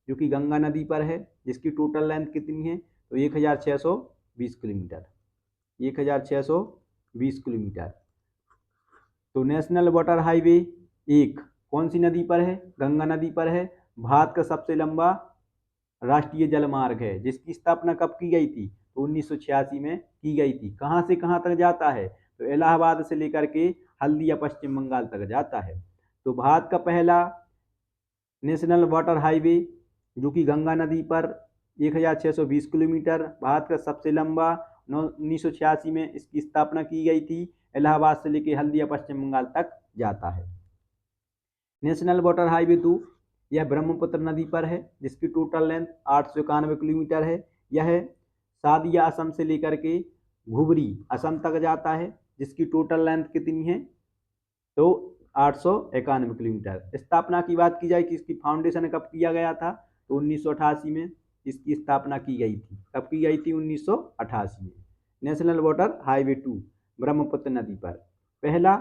जो कि गंगा नदी पर है, जिसकी टोटल लेंथ कितनी है? तो 1620 किलोमीटर, 1620 किलोमीटर। तो नेशनल वाटर हाईवे 1 कौन सी नदी पर है? गंगा नदी पर है। भारत का सबसे लंबा राष्ट्रीय जलमार्ग है, जिसकी स्थापना कब की गई थी? तो 1986 में की गई थी। कहाँ से कहाँ तक जाता है? तो इलाहाबाद से लेकर के हल्दिया पश्चिम बंगाल तक जाता है। तो भारत का पहला नेशनल वाटर हाईवे जो कि गंगा नदी पर 1620 किलोमीटर, भारत का सबसे लंबा, 1986 में इसकी स्थापना की गई थी, इलाहाबाद से लेकर हल्दिया पश्चिम बंगाल तक जाता है। नेशनल वाटर हाईवे 2 यह ब्रह्मपुत्र नदी पर है, जिसकी टोटल लेंथ 891 किलोमीटर है। यह सादिया असम से लेकर के घुबरी असम तक जाता है, जिसकी टोटल लेंथ कितनी है? तो 891 किलोमीटर। स्थापना की बात की जाए कि इसकी फाउंडेशन कब किया गया था? तो 1988 में इसकी स्थापना की गई थी। कब की गई थी? 1988 में। नेशनल वाटर हाईवे 2 ब्रह्मपुत्र नदी पर। पहला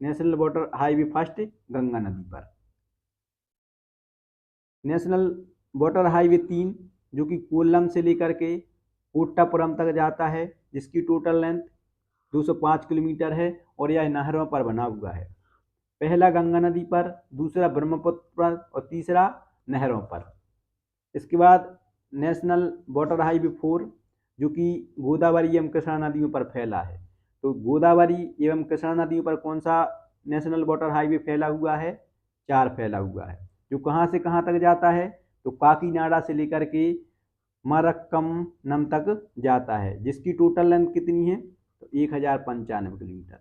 national water highway first Ganga नदी पर। नेशनल वाटर हाईवे 3 जो कि कोल्लम से लेकर के कोट्टापुरम तक जाता है, जिसकी टोटल लेंथ 205 किलोमीटर है और यह नहरों पर बना हुआ है। पहला गंगा नदी पर, दूसरा ब्रह्मपुत्र पर और तीसरा नहरों पर। इसके बाद नेशनल वाटर हाईवे 4 जो कि गोदावरी एवं कृष्णा नदियों पर फैला है। तो गोदावरी एवं कृष्णा नदियों पर कौन सा नेशनल वाटर हाईवे फैला हुआ है? 4 फैला हुआ है। जो कहाँ से कहाँ तक जाता है? तो काकीनाडा से लेकर के मरक्कम तक जाता है, जिसकी टोटल लेंथ कितनी है? तो 1095 किलोमीटर,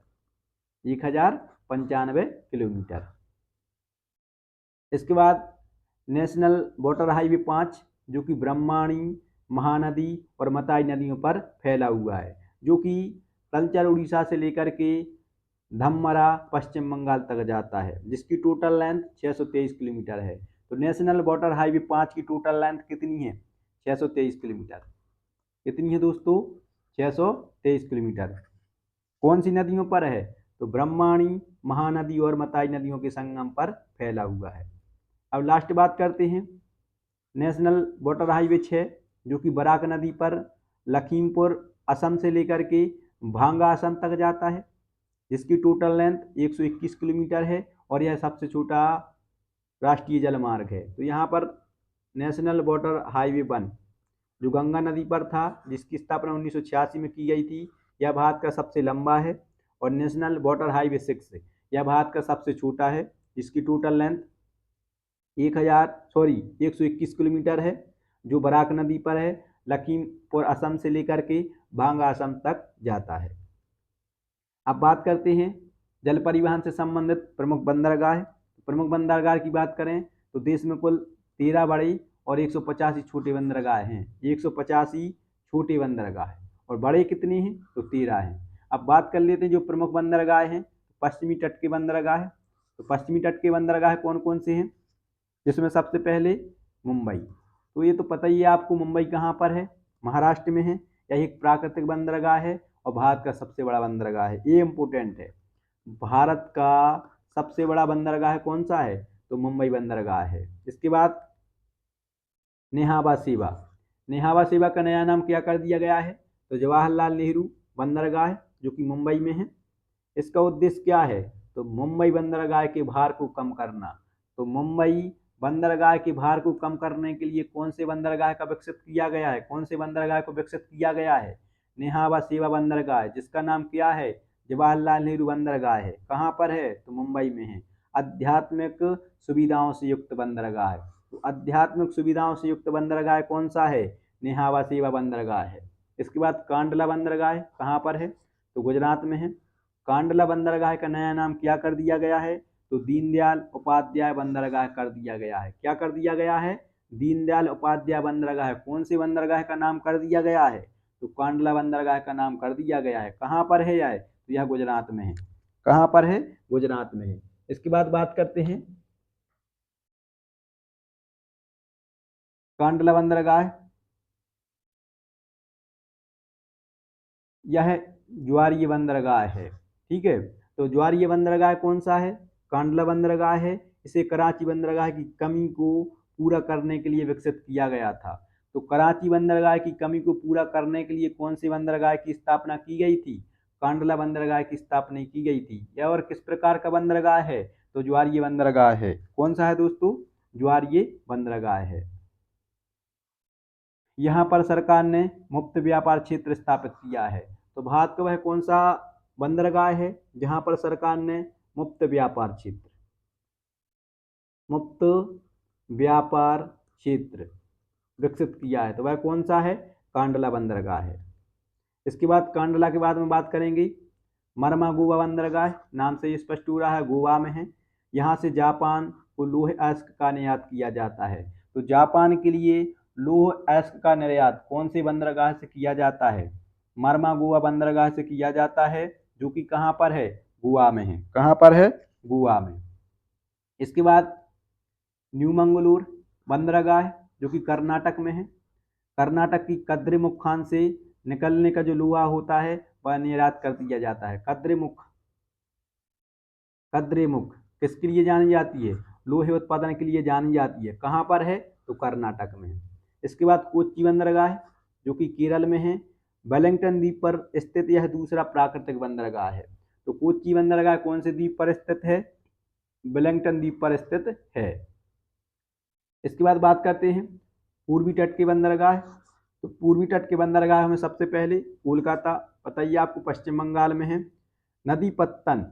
1095 किलोमीटर। इसके बाद नेशनल वाटर हाईवे 5 जो कि ब्रह्मणी, महानदी और मताई नदियों पर फैला हुआ है, जो कि तलचर उड़ीसा से लेकर के धम्मरा पश्चिम बंगाल तक जाता है, जिसकी टोटल लेंथ 623 किलोमीटर है। तो नेशनल वाटर हाईवे 5 की टोटल लेंथ कितनी है? 623 किलोमीटर। कितनी है दोस्तों? 623 किलोमीटर। कौन सी नदियों पर है? तो ब्रह्मणी, महानदी और मताई नदियों के संगम पर फैला हुआ है। अब लास्ट बात करते हैं नेशनल वाटर हाईवे 6 जो कि बराक नदी पर लखीमपुर असम से लेकर के भांगा असम तक जाता है, जिसकी टोटल लेंथ 121 किलोमीटर है और यह सबसे छोटा राष्ट्रीय जलमार्ग है। तो यहाँ पर नेशनल वाटर हाईवे 1 जो गंगा नदी पर था, जिसकी स्थापना 1986 में की गई थी, यह भारत का सबसे लंबा है। और नेशनल वाटर हाईवे 6 यह भारत का सबसे छोटा है, जिसकी टोटल लेंथ 121 किलोमीटर है, जो बराक नदी पर है, लखीमपुर असम से लेकर के भांगा असम तक जाता है। अब बात करते हैं जल परिवहन से संबंधित प्रमुख बंदरगाह। प्रमुख बंदरगाह की बात करें तो देश में कुल 13 बड़े और 185 छोटे बंदरगाह हैं। 185 छोटे बंदरगाह और बड़े कितने हैं? तो 13 हैं। अब बात कर लेते हैं जो प्रमुख बंदरगाह हैं। पश्चिमी तट के बंदरगाह। तो पश्चिमी तट के बंदरगाह कौन कौन से हैं? जिसमें सबसे पहले मुंबई। तो ये तो पता ही है आपको, मुंबई कहाँ पर है? महाराष्ट्र में है। यह एक प्राकृतिक बंदरगाह है और भारत का सबसे बड़ा बंदरगाह है। ये इम्पोर्टेंट है। भारत का सबसे बड़ा बंदरगाह कौन सा है? तो मुंबई बंदरगाह है। इसके बाद नेहावा सेवा। नेहावा सेवा का नया नाम क्या कर दिया गया है? तो जवाहरलाल नेहरू बंदरगाह जो कि मुंबई में है। इसका उद्देश्य क्या है? तो मुंबई बंदरगाह के भार को कम करना। तो मुंबई बंदरगाह के भार को कम करने के लिए कौन से बंदरगाह का विकसित किया गया है? कौन से बंदरगाह को विकसित किया गया है? नेहावा सेवा बंदरगाह, जिसका नाम क्या है? जवाहरलाल नेहरू बंदरगाह है। कहाँ पर है? तो मुंबई में है। आध्यात्मिक सुविधाओं से युक्त बंदरगाह है, तो आध्यात्मिक सुविधाओं से युक्त बंदरगाह कौन सा है? नेहावा सेवा बंदरगाह है। इसके बाद कांडला बंदरगाह कहाँ पर है? तो गुजरात में है। कांडला बंदरगाह का नया नाम क्या कर दिया गया है? तो दीनदयाल उपाध्याय बंदरगाह कर दिया गया है। क्या कर दिया गया है? दीनदयाल उपाध्याय बंदरगाह। कौन से बंदरगाह का नाम कर दिया गया है? तो कांडला बंदरगाह का नाम कर दिया गया है। कहाँ पर है यह? तो यह गुजरात में है। कहाँ पर है? गुजरात में है। इसके बाद बात करते हैं कांडला बंदरगाह, यह ज्वारीय बंदरगाह है। ठीक है, तो ज्वारीय बंदरगाह कौन सा है? कांडला बंदरगाह है। इसे कराची बंदरगाह की कमी को पूरा करने के लिए विकसित किया गया था। तो कराची बंदरगाह की कमी को पूरा करने के लिए कौन सी बंदरगाह की स्थापना की गई थी? कांडला बंदरगाह की स्थापना की गई थी। यह और किस प्रकार का बंदरगाह है? तो ज्वारीय बंदरगाह है। कौन सा है दोस्तों? ज्वारीय बंदरगाह है। यहाँ पर सरकार ने मुक्त व्यापार क्षेत्र स्थापित किया है। तो भारत का वह कौन सा बंदरगाह है जहाँ पर सरकार ने मुक्त व्यापार क्षेत्र, मुक्त व्यापार क्षेत्र विकसित किया है? तो वह कौन सा है? कांडला बंदरगाह है। इसके बाद कांडला के बाद में बात करेंगे मरमा गोवा बंदरगाह। नाम से ये स्पष्ट हो रहा है, गोवा में है। यहाँ से जापान को लौह अयस्क का निर्यात किया जाता है। तो जापान के लिए लौह अयस्क का निर्यात कौन से बंदरगाह से किया जाता है? मरमा गोवा बंदरगाह से किया जाता है, जो कि कहाँ पर है? गोवा में है। कहाँ पर है? गोवा में। इसके बाद न्यू मंगलोर बंदरगाह, जो कि कर्नाटक में है। कर्नाटक की कद्रेमुख खान से निकलने का जो लोहा होता है वह निर्यात कर दिया जाता है। कद्रेमुख, कद्रेमुख किसके लिए जानी जाती है? लोहे उत्पादन के लिए जानी जाती है। कहाँ पर है? तो कर्नाटक में है। इसके बाद कोच्चि बंदरगाह, जो कि केरल में है। वेलिंगटन द्वीप पर स्थित यह दूसरा प्राकृतिक बंदरगाह है। तो कोच्चि बंदरगाह कौन से द्वीप पर स्थित है? वेलिंगटन द्वीप पर स्थित है। इसके बाद बात करते हैं पूर्वी तट के बंदरगाह। तो पूर्वी तट के बंदरगाह में सबसे पहले कोलकाता, बताइए आपको, पश्चिम बंगाल में है। नदीपत्तन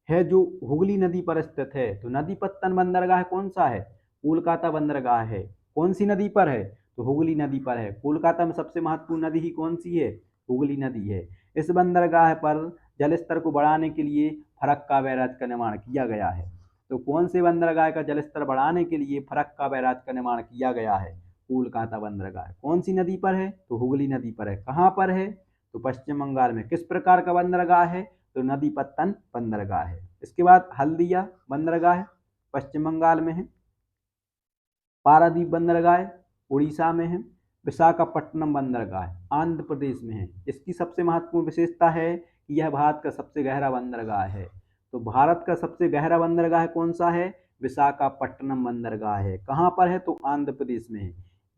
है, जो हुगली नदी पर स्थित है। तो नदीपत्तन बंदरगाह कौन सा है? कोलकाता बंदरगाह है। कौन सी नदी पर है? तो हुगली नदी पर है। कोलकाता में सबसे महत्वपूर्ण नदी ही कौन सी है? हुगली नदी है। इस बंदरगाह पर जल स्तर को बढ़ाने के लिए फरक्का बैराज का निर्माण किया गया है। तो कौन से बंदरगाह का जल स्तर बढ़ाने के लिए फरक्का बैराज का निर्माण किया गया है? कोलकाता बंदरगाह। कौन सी नदी पर है? तो हुगली नदी पर है। कहाँ पर है? तो पश्चिम बंगाल में। किस प्रकार का बंदरगाह है? तो नदीपत्तन बंदरगाह है। इसके बाद हल्दिया बंदरगाह पश्चिम बंगाल में है। पारादीप बंदरगाह उड़ीसा में है। विशाखापट्टनम बंदरगाह आंध्र प्रदेश में है। इसकी सबसे महत्वपूर्ण विशेषता है कि यह भारत का सबसे गहरा बंदरगाह है। तो भारत का सबसे गहरा बंदरगाह कौन सा है? विशाखापट्टनम बंदरगाह है। कहाँ पर है? तो आंध्र प्रदेश में है।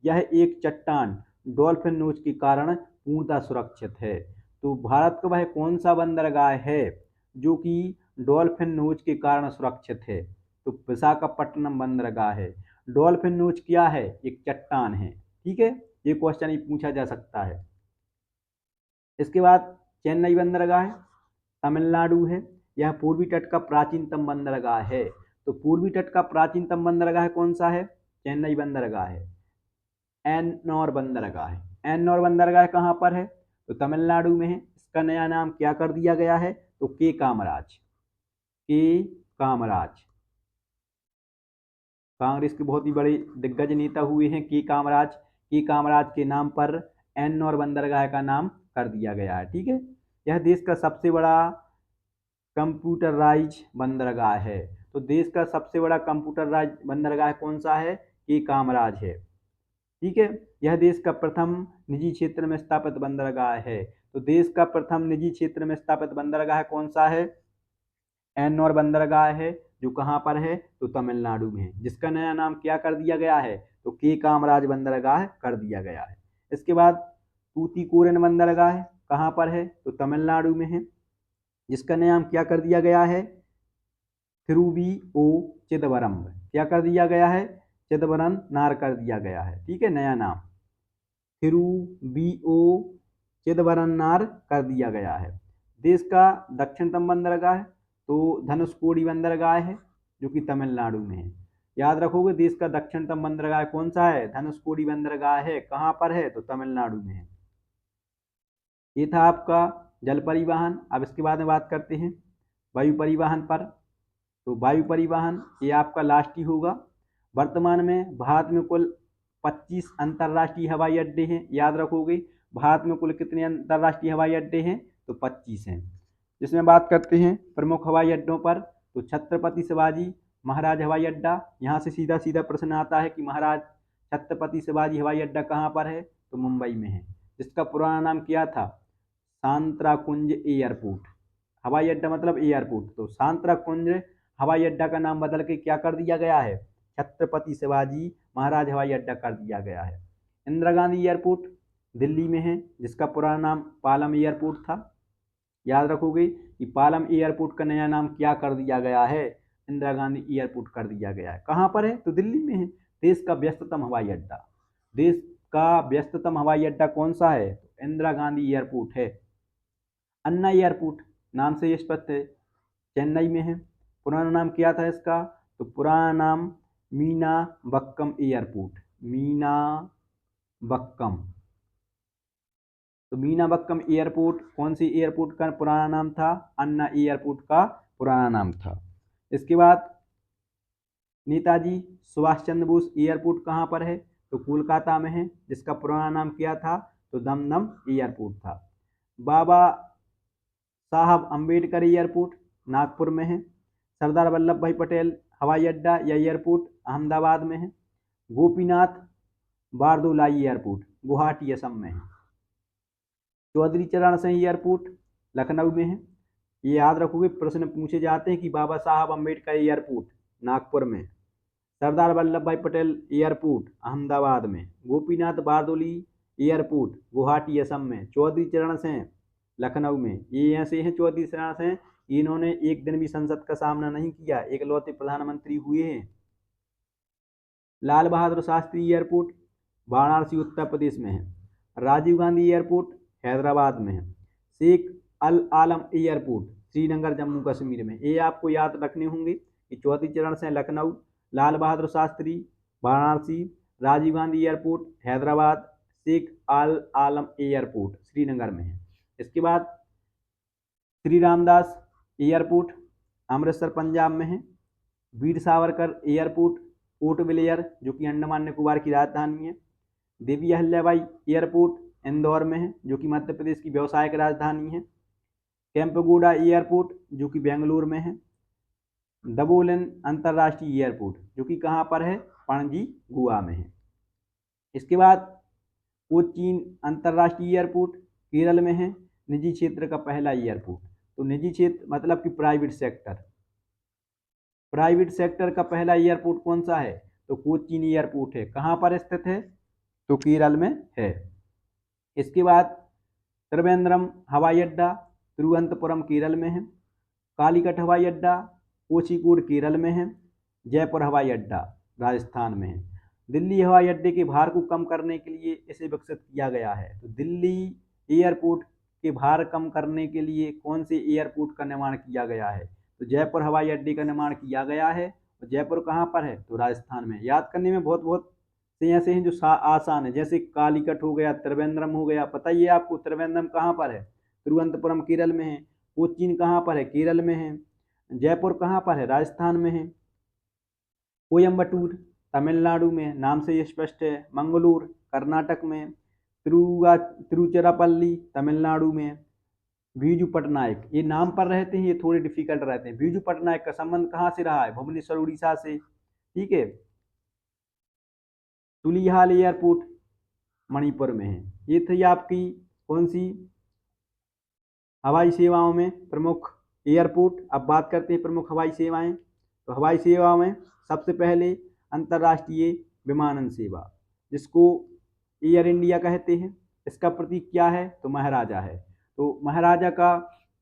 यह एक चट्टान डॉल्फिन नोच के कारण पूर्णतः सुरक्षित है। तो भारत का वह कौन सा बंदरगाह है जो कि डॉल्फिन नोच के कारण सुरक्षित है? तो विशाखापट्टनम बंदरगाह है। डॉल्फिन नोच क्या है? एक चट्टान है। ठीक है, ये क्वेश्चन ही पूछा जा सकता है। इसके बाद चेन्नई बंदरगाह तमिलनाडु है। यह पूर्वी तट का प्राचीनतम बंदरगाह है। तो पूर्वी तट का प्राचीनतम बंदरगाह कौन सा है? चेन्नई बंदरगाह है। एन्नौर बंदरगाह है। एन्नौर बंदरगाह कहाँ पर है? तो तमिलनाडु में है। इसका नया नाम क्या कर दिया गया है? तो के कामराज, के कामराज। कांग्रेस के बहुत ही बड़े दिग्गज नेता हुए हैं के कामराज। के कामराज के नाम पर एन्नौर बंदरगाह का नाम कर दिया गया है। ठीक है, यह देश का सबसे बड़ा कंप्यूटराइज बंदरगाह है। तो देश का सबसे बड़ा कंप्यूटराइज बंदरगाह कौन सा है? के कामराज है। ठीक है, यह देश का प्रथम निजी क्षेत्र में स्थापित बंदरगाह है। तो देश का प्रथम निजी क्षेत्र में स्थापित बंदरगाह कौन सा है? एन्नौर बंदरगाह है, जो कहाँ पर है? तो तमिलनाडु में है। जिसका नया नाम क्या कर दिया गया है? तो के कामराज बंदरगाह कर दिया गया है। इसके बाद तूतीकोरिन बंदरगाह कहाँ पर है? तो तमिलनाडु में है। जिसका नाम क्या कर दिया गया है? थिरुवी ओ चिदम्बरम। क्या कर दिया गया है? चिदंबरनार कर दिया गया है। ठीक है, नया नाम थिरुवीओ चिदंबरनार कर दिया गया है। देश का दक्षिणतम बंदरगाह तो धनुषकोडी बंदरगाह है जो कि तमिलनाडु में है। याद रखोगे, देश का दक्षिणतम बंदरगाह कौन सा है? धनुषकोडी बंदरगाह है। कहाँ पर है? तो तमिलनाडु में है। ये था आपका जल परिवहन। अब इसके बाद में बात करते हैं वायु परिवहन पर। तो वायु परिवहन ये आपका लास्ट ही होगा। वर्तमान में भारत में कुल 25 अंतर्राष्ट्रीय हवाई अड्डे हैं। याद रखोगे, भारत में कुल कितने अंतर्राष्ट्रीय हवाई अड्डे हैं? तो 25 हैं। जिसमें बात करते हैं प्रमुख हवाई अड्डों पर, तो छत्रपति शिवाजी महाराज हवाई अड्डा। यहाँ से सीधा सीधा प्रश्न आता है कि महाराज छत्रपति शिवाजी हवाई अड्डा कहाँ पर है? तो मुंबई में है। जिसका पुराना नाम क्या था? सांतराकुंज एयरपोर्ट। हवाई अड्डा मतलब एयरपोर्ट, तो सांतराकुंज हवाई अड्डा का नाम बदल के क्या कर दिया गया है? छत्रपति शिवाजी महाराज हवाई अड्डा कर दिया गया है। इंदिरा गांधी एयरपोर्ट दिल्ली में है, जिसका पुराना नाम पालम एयरपोर्ट था। याद रखोगे कि पालम एयरपोर्ट का नया नाम क्या कर दिया गया है? इंदिरा गांधी एयरपोर्ट कर दिया गया है। कहाँ पर है? तो दिल्ली में है। देश का व्यस्ततम हवाई अड्डा, देश का व्यस्ततम हवाई अड्डा कौन सा है? इंदिरा गांधी एयरपोर्ट है। अन्ना एयरपोर्ट नाम से ये स्पष्ट है, चेन्नई में है। पुराना नाम क्या था इसका? तो पुराना नाम मीनाबक्कम एयरपोर्ट, मीनाबक्कम। तो मीनाबक्कम एयरपोर्ट कौन सी एयरपोर्ट का पुराना नाम था? अन्ना एयरपोर्ट का पुराना नाम था। इसके बाद नेताजी सुभाष चंद्र बोस एयरपोर्ट कहाँ पर है? तो कोलकाता में है। जिसका पुराना नाम क्या था? तो दमदम एयरपोर्ट था। बाबा साहब अम्बेडकर एयरपोर्ट नागपुर में है। सरदार वल्लभ भाई पटेल हवाई अड्डा या एयरपोर्ट अहमदाबाद में है। गोपीनाथ बारदोलाई एयरपोर्ट गुवाहाटी असम में है। चौधरी चरण सिंह एयरपोर्ट लखनऊ में है। ये याद रखोगे, प्रश्न पूछे जाते हैं कि बाबा साहब अम्बेडकर एयरपोर्ट नागपुर में, सरदार वल्लभ भाई पटेल एयरपोर्ट अहमदाबाद में, गोपीनाथ बारदोली एयरपोर्ट गुवाहाटी असम में, चौधरी चरण सिंह लखनऊ में। ये ऐसे हैं चौधरी चरण सिंह, इन्होंने एक दिन भी संसद का सामना नहीं किया, एकलौते प्रधानमंत्री हुए हैं। लाल बहादुर शास्त्री एयरपोर्ट वाराणसी उत्तर प्रदेश में है। राजीव गांधी एयरपोर्ट हैदराबाद में है। शेख अल आलम एयरपोर्ट श्रीनगर जम्मू कश्मीर में। ये आपको याद रखने होंगे कि चौधरी चरण सिंह लखनऊ, लाल बहादुर शास्त्री वाराणसी, राजीव गांधी एयरपोर्ट हैदराबाद, शेख अल आलम एयरपोर्ट श्रीनगर में है। इसके बाद श्री रामदास एयरपोर्ट अमृतसर पंजाब में है। Veer Savarkar airport port Blair जो कि अंडमान निकोबार की राजधानी है। देवी अहिल्याबाई एयरपोर्ट इंदौर में है जो कि मध्य प्रदेश की व्यावसायिक राजधानी है। केम्पेगौड़ा एयरपोर्ट जो कि बेंगलुरु में है। दबोलन अंतर्राष्ट्रीय एयरपोर्ट जो कि कहाँ पर है? पणजी गोवा में है। इसके बाद कोचीन अंतर्राष्ट्रीय एयरपोर्ट केरल में है, निजी क्षेत्र का पहला एयरपोर्ट। तो निजी क्षेत्र मतलब कि प्राइवेट सेक्टर, प्राइवेट सेक्टर का पहला एयरपोर्ट कौन सा है? तो कोचीन एयरपोर्ट है। कहाँ पर स्थित है? तो केरल में है। इसके बाद त्रिवेंद्रम हवाई अड्डा तिरुवनंतपुरम केरल में है। कालीकट हवाई अड्डा कोझिकोड केरल में है। जयपुर हवाई अड्डा राजस्थान में है। दिल्ली हवाई अड्डे के भार को कम करने के लिए इसे विकसित किया गया है। तो दिल्ली एयरपोर्ट के भार कम करने के लिए कौन से एयरपोर्ट का निर्माण किया गया है? तो जयपुर हवाई अड्डे का निर्माण किया गया है। और जयपुर कहाँ पर है? तो राजस्थान में। याद करने में बहुत बहुत से ऐसे हैं जो आसान है, जैसे कालीकट हो गया, त्रिवेंद्रम हो गया। पता ही है आपको त्रिवेंद्रम कहाँ पर है? तिरुवनंतपुरम केरल में है। कोचीन कहाँ पर है? केरल में है। जयपुर कहाँ पर है? राजस्थान में है। कोयम्बटूर तमिलनाडु में, नाम से ये स्पष्ट है। मंगलूर कर्नाटक में। तिरुचिरापल्ली तमिलनाडु में। बीजू पटनायक, ये नाम पर रहते हैं, ये थोड़े डिफिकल्ट रहते हैं। बीजू पटनायक का संबंध कहाँ से रहा है? भुवनेश्वर उड़ीसा से। ठीक है। तुलिहाल एयरपोर्ट मणिपुर में है। ये थी आपकी कौन सी हवाई सेवाओं में प्रमुख एयरपोर्ट। अब बात करते हैं प्रमुख हवाई सेवाएं। तो हवाई सेवाओं में सबसे पहले अंतर्राष्ट्रीय विमानन सेवा, जिसको एयर इंडिया कहते हैं। इसका प्रतीक क्या है? तो महाराजा है। तो महाराजा का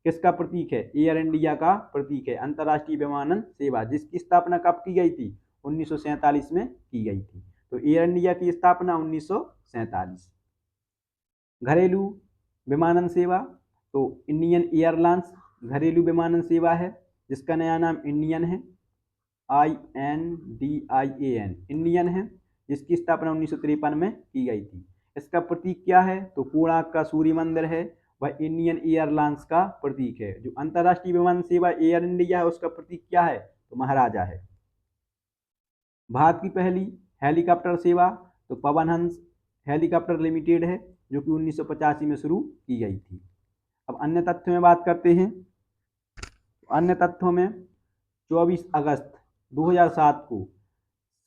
किसका प्रतीक है? एयर इंडिया का प्रतीक है। अंतर्राष्ट्रीय विमानन सेवा जिसकी स्थापना कब की गई थी? 1947 में की गई थी। तो एयर इंडिया की स्थापना 1947। घरेलू विमानन सेवा, तो इंडियन एयरलाइंस घरेलू विमानन सेवा है जिसका नया नाम इंडियन है, INDIAN इंडियन है, जिसकी स्थापना 1953 में की गई थी। इसका प्रतीक क्या है? तो कोणार्क का सूर्य मंदिर है, वह इंडियन एयरलाइंस का प्रतीक है। जो अंतर्राष्ट्रीय विमान सेवा एयर इंडिया है उसका प्रतीक क्या है? तो महाराजा है। भारत की पहली हेलीकॉप्टर सेवा तो पवन हंस हेलीकॉप्टर लिमिटेड है, जो कि 1985 में शुरू की गई थी। अब अन्य तथ्यों में बात करते हैं। अन्य तथ्यों में 24 अगस्त 2007 को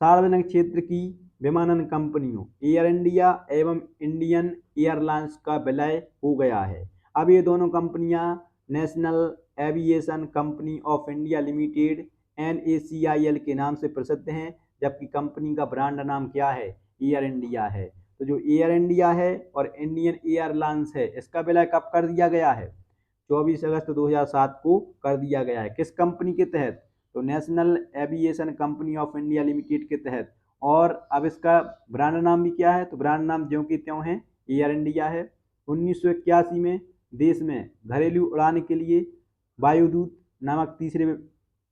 सार्वजनिक क्षेत्र की विमानन कंपनियों एयर इंडिया एवं इंडियन एयरलाइंस का विलय हो गया है। अब ये दोनों कंपनियां national aviation company of India limited NACIL के नाम से प्रसिद्ध हैं, जबकि कंपनी का ब्रांड नाम क्या है? एयर इंडिया है। तो जो एयर इंडिया है और इंडियन एयरलाइंस है, इसका विलय कब कर दिया गया है? 24 अगस्त 2007 को कर दिया गया है। किस कंपनी के तहत? तो national aviation company of India limited के तहत। और अब इसका ब्रांड नाम भी क्या है? तो ब्रांड नाम ज्यों की त्यों है, एयर इंडिया है। 1981 में देश में घरेलू उड़ान के लिए वायुदूत नामक तीसरे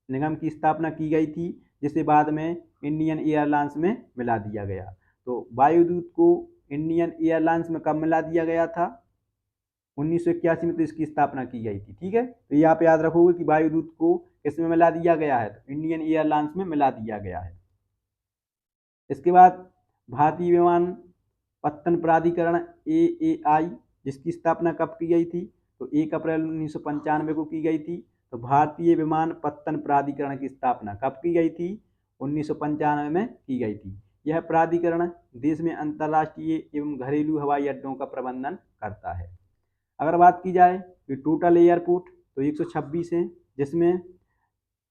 निगम की स्थापना की गई थी, जिसे बाद में इंडियन एयरलाइंस में मिला दिया गया। तो वायुदूत को इंडियन एयरलाइंस में कब मिला दिया गया था? 1981 में तो इसकी स्थापना की गई थी। ठीक है, तो ये आप याद रखोगे कि वायुदूत को किसमें मिला दिया गया है? तो इंडियन एयरलाइंस में मिला दिया गया है। इसके बाद भारतीय विमानपत्तन प्राधिकरण AAI, जिसकी स्थापना कब की गई थी? तो 1 अप्रैल 1995 को की गई थी। तो भारतीय विमानपत्तन प्राधिकरण की स्थापना कब की गई थी? 1995 में की गई थी। यह प्राधिकरण देश में अंतर्राष्ट्रीय एवं घरेलू हवाई अड्डों का प्रबंधन करता है। अगर बात की जाए कि टोटल एयरपोर्ट तो 126 हैं, जिसमें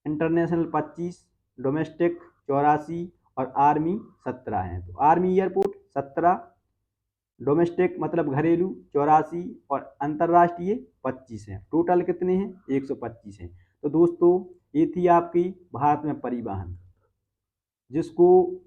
इंटरनेशनल 25, डोमेस्टिक 84 और आर्मी 17 हैं। तो आर्मी एयरपोर्ट 17, डोमेस्टिक मतलब घरेलू 84 और अंतर्राष्ट्रीय 25 हैं। टोटल कितने हैं? 125 हैं। तो दोस्तों ये थी आपकी भारत में परिवहन, जिसको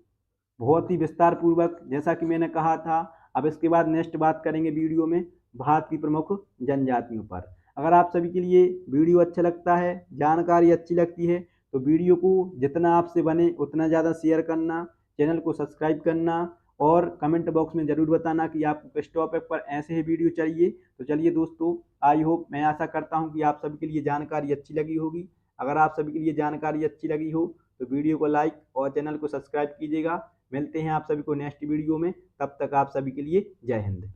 बहुत ही विस्तार पूर्वक, जैसा कि मैंने कहा था। अब इसके बाद नेक्स्ट बात करेंगे वीडियो में भारत की प्रमुख जनजातियों पर। अगर आप सभी के लिए वीडियो अच्छा लगता है, जानकारी अच्छी लगती है, तो वीडियो को जितना आपसे बने उतना ज़्यादा शेयर करना, चैनल को सब्सक्राइब करना और कमेंट बॉक्स में ज़रूर बताना कि आपको किस टॉपिक पर ऐसे ही वीडियो चाहिए। तो चलिए दोस्तों, आई होप, मैं आशा करता हूँ कि आप सभी के लिए जानकारी अच्छी लगी होगी। अगर आप सभी के लिए जानकारी अच्छी लगी हो तो वीडियो को लाइक और चैनल को सब्सक्राइब कीजिएगा। मिलते हैं आप सभी को नेक्स्ट वीडियो में, तब तक आप सभी के लिए जय हिंद।